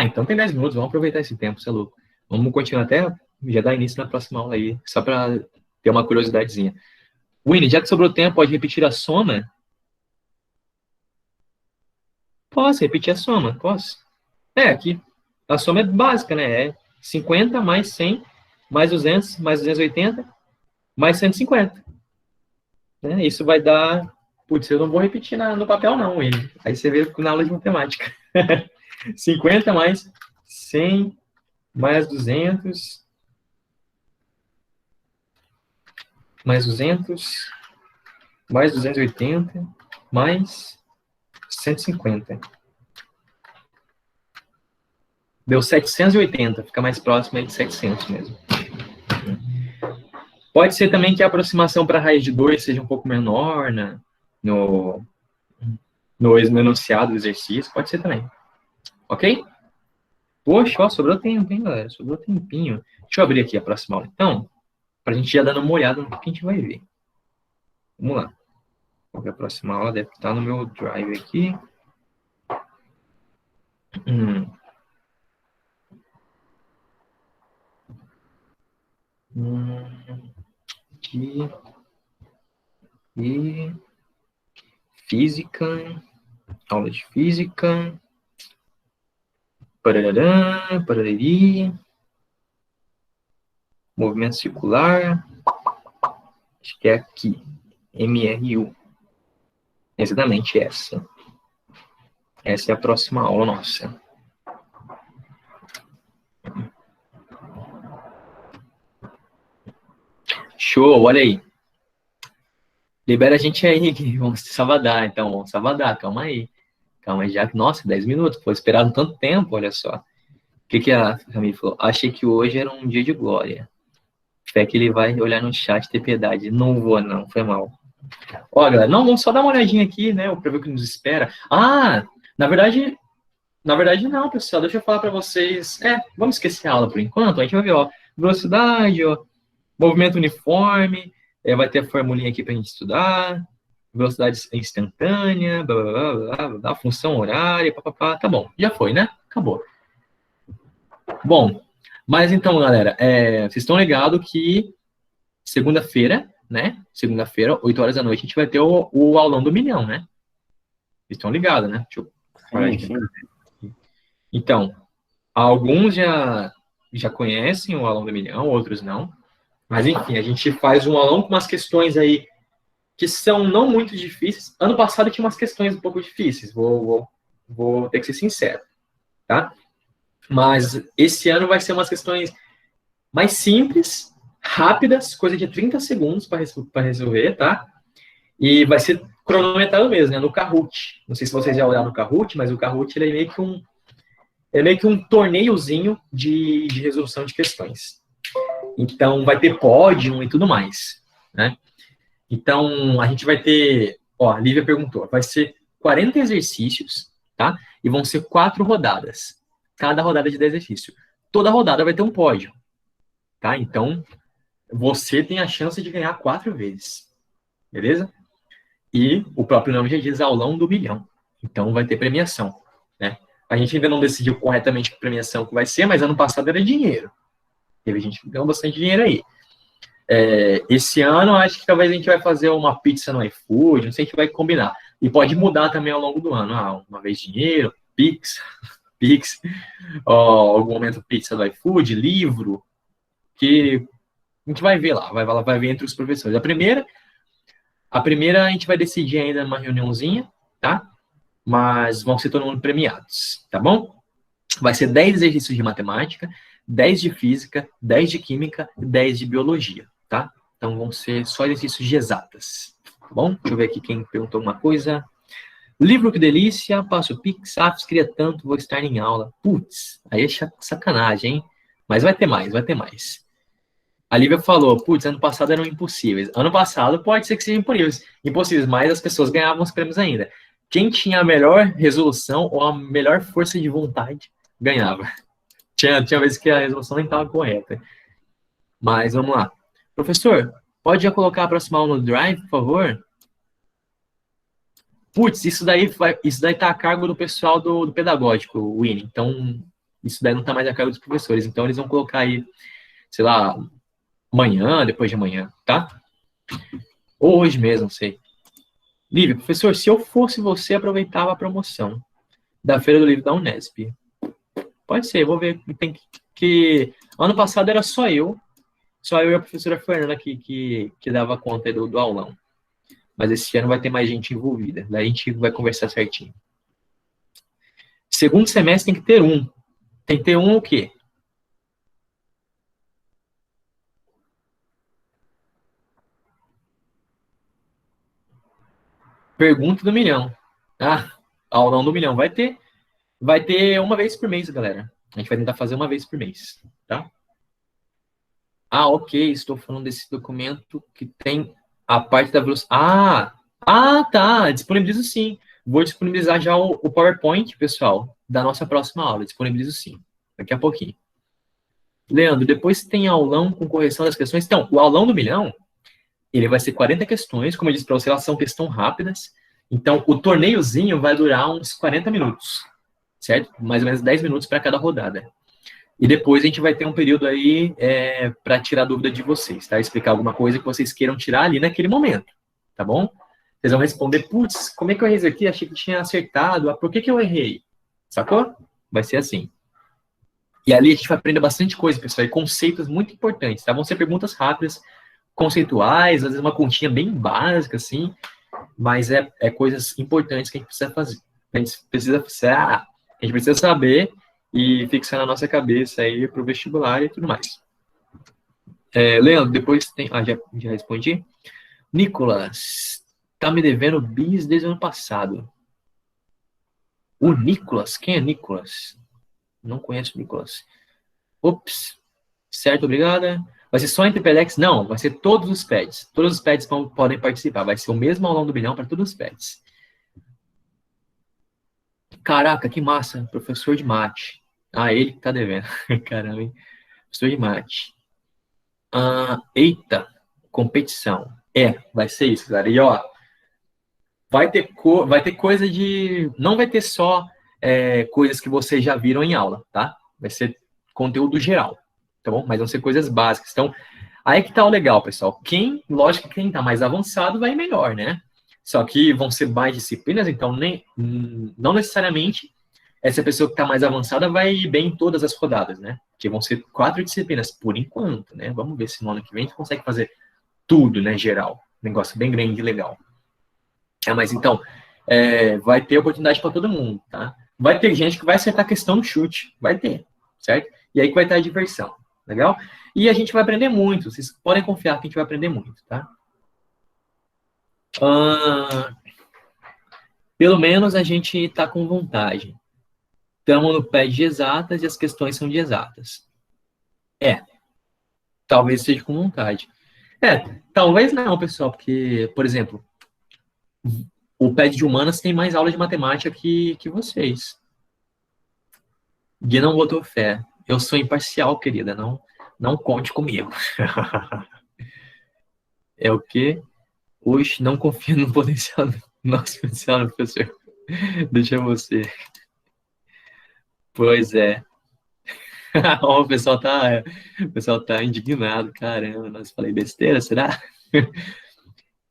Então tem 10 minutos. Vamos aproveitar esse tempo, você é louco. Vamos continuar até já dar início na próxima aula aí. Só pra ter uma curiosidadezinha. Winnie, já que sobrou tempo, pode repetir a soma? Posso repetir a soma, posso. Aqui. A soma é básica, né? É 50 mais 100, mais 200, mais 280, mais 150. Né? Isso vai dar... Putz, eu não vou repetir no papel não, Winnie. Aí você vê na aula de matemática. 50 mais 100, mais 200, mais 200, mais 280, mais 150. Deu 780, fica mais próximo aí de 700 mesmo. Pode ser também que a aproximação para a raiz de 2 seja um pouco menor no enunciado do exercício, pode ser também. Ok? Poxa, ó, sobrou tempo, hein, galera? Sobrou tempinho. Deixa eu abrir aqui a próxima aula, então, para a gente já dar uma olhada no que a gente vai ver. Vamos lá. A próxima aula deve estar no meu drive aqui. Aqui. E física. Aula de física. Parará, parariri. Movimento circular. Acho que é aqui. MRU. Exatamente essa. Essa é a próxima aula nossa. Show, olha aí. Libera a gente aí, vamos sabadar, então, vamos sabadar, calma aí. Calma aí, já que, nossa, 10 minutos, foi esperado tanto tempo, olha só. O que a Camille falou? Achei que hoje era um dia de glória. Fé que ele vai olhar no chat e ter piedade. Não vou, não, foi mal. Ó, galera, não, vamos só dar uma olhadinha aqui, né, pra ver o que nos espera. Na verdade não, pessoal, deixa eu falar pra vocês. Vamos esquecer a aula por enquanto, a gente vai ver, ó, velocidade, ó, movimento uniforme, vai ter a formulinha aqui pra gente estudar, velocidade instantânea, blá, blá, blá, blá, blá, função horária, papapá, tá bom, já foi, né? Acabou. Bom, mas então, galera, vocês estão ligados que segunda-feira, né? Segunda-feira, 8 horas da noite, a gente vai ter o aulão do milhão, né? Vocês estão ligados, né? Deixa eu parar aqui. Então, alguns já conhecem o aulão do milhão, outros não. Mas, enfim, a gente faz um aulão com umas questões aí que são não muito difíceis. Ano passado tinha umas questões um pouco difíceis, vou ter que ser sincero, tá? Mas esse ano vai ser umas questões mais simples, rápidas, coisa de 30 segundos para resolver, tá? E vai ser cronometrado mesmo, né? No Kahoot. Não sei se vocês já olharam no Kahoot, mas o Kahoot ele é meio que um torneiozinho de resolução de questões. Então, vai ter pódio e tudo mais, né? Então, a gente vai ter... Ó, a Lívia perguntou. Vai ser 40 exercícios, tá? E vão ser 4 rodadas. Cada rodada de 10 exercícios. Toda rodada vai ter um pódio, tá? Então, você tem a chance de ganhar 4 vezes. Beleza? E o próprio nome já diz aulão do milhão. Então, vai ter premiação, né? A gente ainda não decidiu corretamente que premiação que vai ser, mas ano passado era dinheiro. Teve gente que ganhou bastante dinheiro aí. Esse ano, acho que talvez a gente vai fazer uma pizza no iFood, não sei, a gente vai combinar. E pode mudar também ao longo do ano. Uma vez dinheiro, Pix, algum momento pizza do iFood, livro, que a gente vai ver lá, vai ver entre os professores. A primeira a gente vai decidir ainda numa reuniãozinha, tá? Mas vão ser todo mundo premiados, tá bom? Vai ser 10 exercícios de matemática, 10 de física, 10 de química e 10 de biologia, tá? Então vão ser só exercícios de exatas, tá bom? Deixa eu ver aqui quem perguntou alguma coisa. Livro, que delícia, passo Pix, queria tanto, vou estar em aula. Putz, aí é sacanagem, hein? Mas vai ter mais, vai ter mais. A Lívia falou, putz, ano passado eram impossíveis. Ano passado pode ser que sejam impossíveis, mas as pessoas ganhavam os prêmios ainda. Quem tinha a melhor resolução ou a melhor força de vontade, ganhava. Tinha vezes que a resolução nem estava correta. Mas vamos lá. Professor, pode já colocar a próxima aula no Drive, por favor? Putz, isso daí tá a cargo do pessoal do pedagógico, Winnie. Então, isso daí não está mais a cargo dos professores. Então, eles vão colocar aí, sei lá, amanhã, depois de amanhã, tá? Ou hoje mesmo, não sei. Lívia, professor, se eu fosse você, aproveitava a promoção da Feira do Livro da Unesp. Pode ser, vou ver. Tem que ano passado era só eu e a professora Fernanda que dava conta do aulão. Mas esse ano vai ter mais gente envolvida. Daí a gente vai conversar certinho. Segundo semestre tem que ter um. Tem que ter um o quê? Pergunta do milhão. Aulão do milhão. Vai ter uma vez por mês, galera. A gente vai tentar fazer uma vez por mês, tá? Ok, estou falando desse documento que tem a parte da velocidade. Tá, disponibilizo sim. Vou disponibilizar já o PowerPoint, pessoal, da nossa próxima aula. Disponibilizo sim, daqui a pouquinho. Leandro, depois tem aulão com correção das questões. Então, o aulão do milhão, ele vai ser 40 questões, como eu disse para você, elas são questões rápidas. Então, o torneiozinho vai durar uns 40 minutos, certo? Mais ou menos 10 minutos para cada rodada. E depois a gente vai ter um período aí para tirar dúvida de vocês, tá? Explicar alguma coisa que vocês queiram tirar ali naquele momento, tá bom? Vocês vão responder, putz, como é que eu errei isso aqui? Achei que tinha acertado. Por que eu errei? Sacou? Vai ser assim. E ali a gente vai aprender bastante coisa, pessoal, e conceitos muito importantes, tá? Vão ser perguntas rápidas, conceituais, às vezes uma continha bem básica, assim, mas é coisas importantes que a gente precisa fazer. A gente precisa saber e fixar na nossa cabeça aí para o vestibular e tudo mais. Leandro, depois tem... já respondi. Nicolas, tá me devendo bis desde o ano passado. O Nicolas? Quem é Nicolas? Não conheço o Nicolas. Ops. Certo, obrigada. Vai ser só entre PEDEX? Não, vai ser todos os PEDs. Todos os PEDs podem participar. Vai ser o mesmo aulão do milhão para todos os PEDs. Caraca, que massa. Professor de mate. Ele que tá devendo. Caramba, hein? Professor de mate. Eita, competição. Vai ser isso, galera. E, ó, vai ter coisa de... Não vai ter só coisas que vocês já viram em aula, tá? Vai ser conteúdo geral, tá bom? Mas vão ser coisas básicas. Então, aí que tá o legal, pessoal. Lógico que quem tá mais avançado vai melhor, né? Só que vão ser mais disciplinas, então não necessariamente essa pessoa que está mais avançada vai ir bem em todas as rodadas, né? Que vão ser 4 disciplinas, por enquanto, né? Vamos ver se no ano que vem a gente consegue fazer tudo, né, geral. Negócio bem grande e legal. Mas então, vai ter oportunidade para todo mundo, tá? Vai ter gente que vai acertar a questão no chute, vai ter, certo? E aí que vai estar a diversão. Legal? E a gente vai aprender muito. Vocês podem confiar que a gente vai aprender muito, tá? Pelo menos a gente está com vontade. Estamos no pé de exatas e as questões são de exatas. Talvez seja com vontade. Talvez não, pessoal, porque, por exemplo, o pé de humanas tem mais aula de matemática que vocês. Gui não botou fé. Eu sou imparcial, querida. Não conte comigo. É o quê? Hoje não confio no potencial do nosso potencial, professor. Deixa você. Pois é. Ó, o pessoal tá indignado. Caramba, nós falei besteira, será?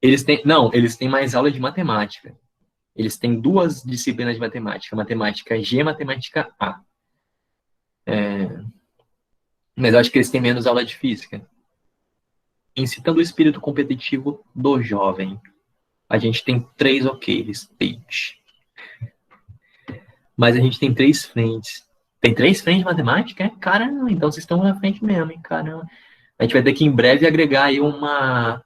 Eles têm mais aula de matemática. Eles têm 2 disciplinas de matemática. Matemática G e matemática A. Mas eu acho que eles têm menos aula de física. Incitando o espírito competitivo do jovem. A gente tem 3 respeite. Mas a gente tem 3 frentes. Tem 3 frentes de matemática? Caramba, então vocês estão na frente mesmo, hein? Caramba. A gente vai ter que em breve agregar aí uma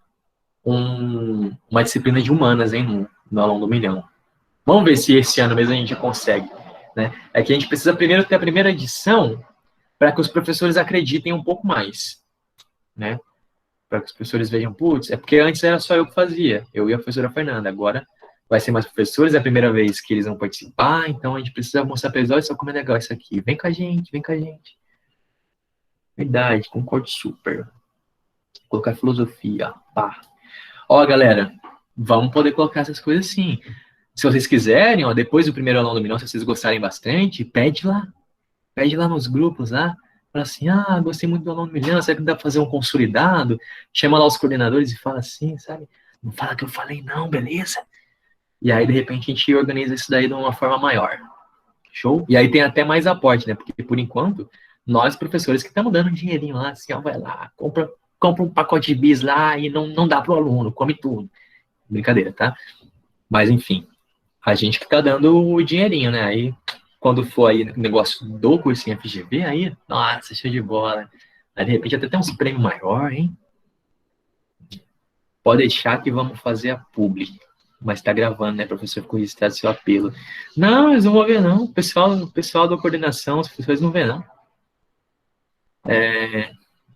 disciplina de humanas, hein, no Aulão do Milhão. Vamos ver se esse ano mesmo a gente consegue, né? É que a gente precisa primeiro ter a primeira edição para que os professores acreditem um pouco mais, né? Para que os professores vejam, putz, é porque antes era só eu que fazia, eu e a professora Fernanda, agora vai ser mais professores, é a primeira vez que eles vão participar, então a gente precisa mostrar para eles, olha só como é legal isso aqui, vem com a gente, vem com a gente. Verdade, concordo super. Vou colocar filosofia, pá. Ó, galera, vamos poder colocar essas coisas sim. Se vocês quiserem, ó, depois do primeiro aulão do Milhão, se vocês gostarem bastante, pede lá nos grupos lá, fala assim, gostei muito do aulão do Milhão, será que dá pra fazer um consolidado? Chama lá os coordenadores e fala assim, sabe? Não fala que eu falei não, beleza? E aí, de repente, a gente organiza isso daí de uma forma maior. Show? E aí tem até mais aporte, né? Porque, por enquanto, nós, professores, que estamos dando um dinheirinho lá, assim, ó, vai lá, compra um pacote de bis lá e não dá pro aluno, come tudo. Brincadeira, tá? Mas, enfim, a gente que tá dando o dinheirinho, né? Aí, quando for aí o negócio do cursinho FGV, aí, nossa, show de bola. Aí, de repente, até tem uns prêmios maior, hein? Pode deixar que vamos fazer a publi. Mas tá gravando, né, professor? Ficou registrado seu apelo. Não, eles não vão ver, não. O pessoal da coordenação, os professores não vê, não.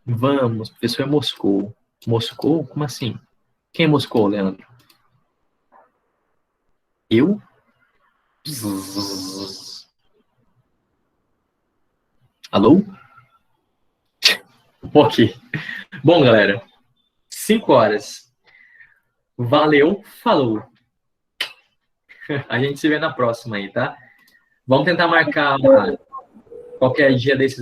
Vamos, professor Moscou. Moscou? Como assim? Quem é Moscou, Leandro? Eu? Alô? Ok. Bom, galera, 5 horas. Valeu, falou. A gente se vê na próxima aí, tá? Vamos tentar marcar qualquer dia desses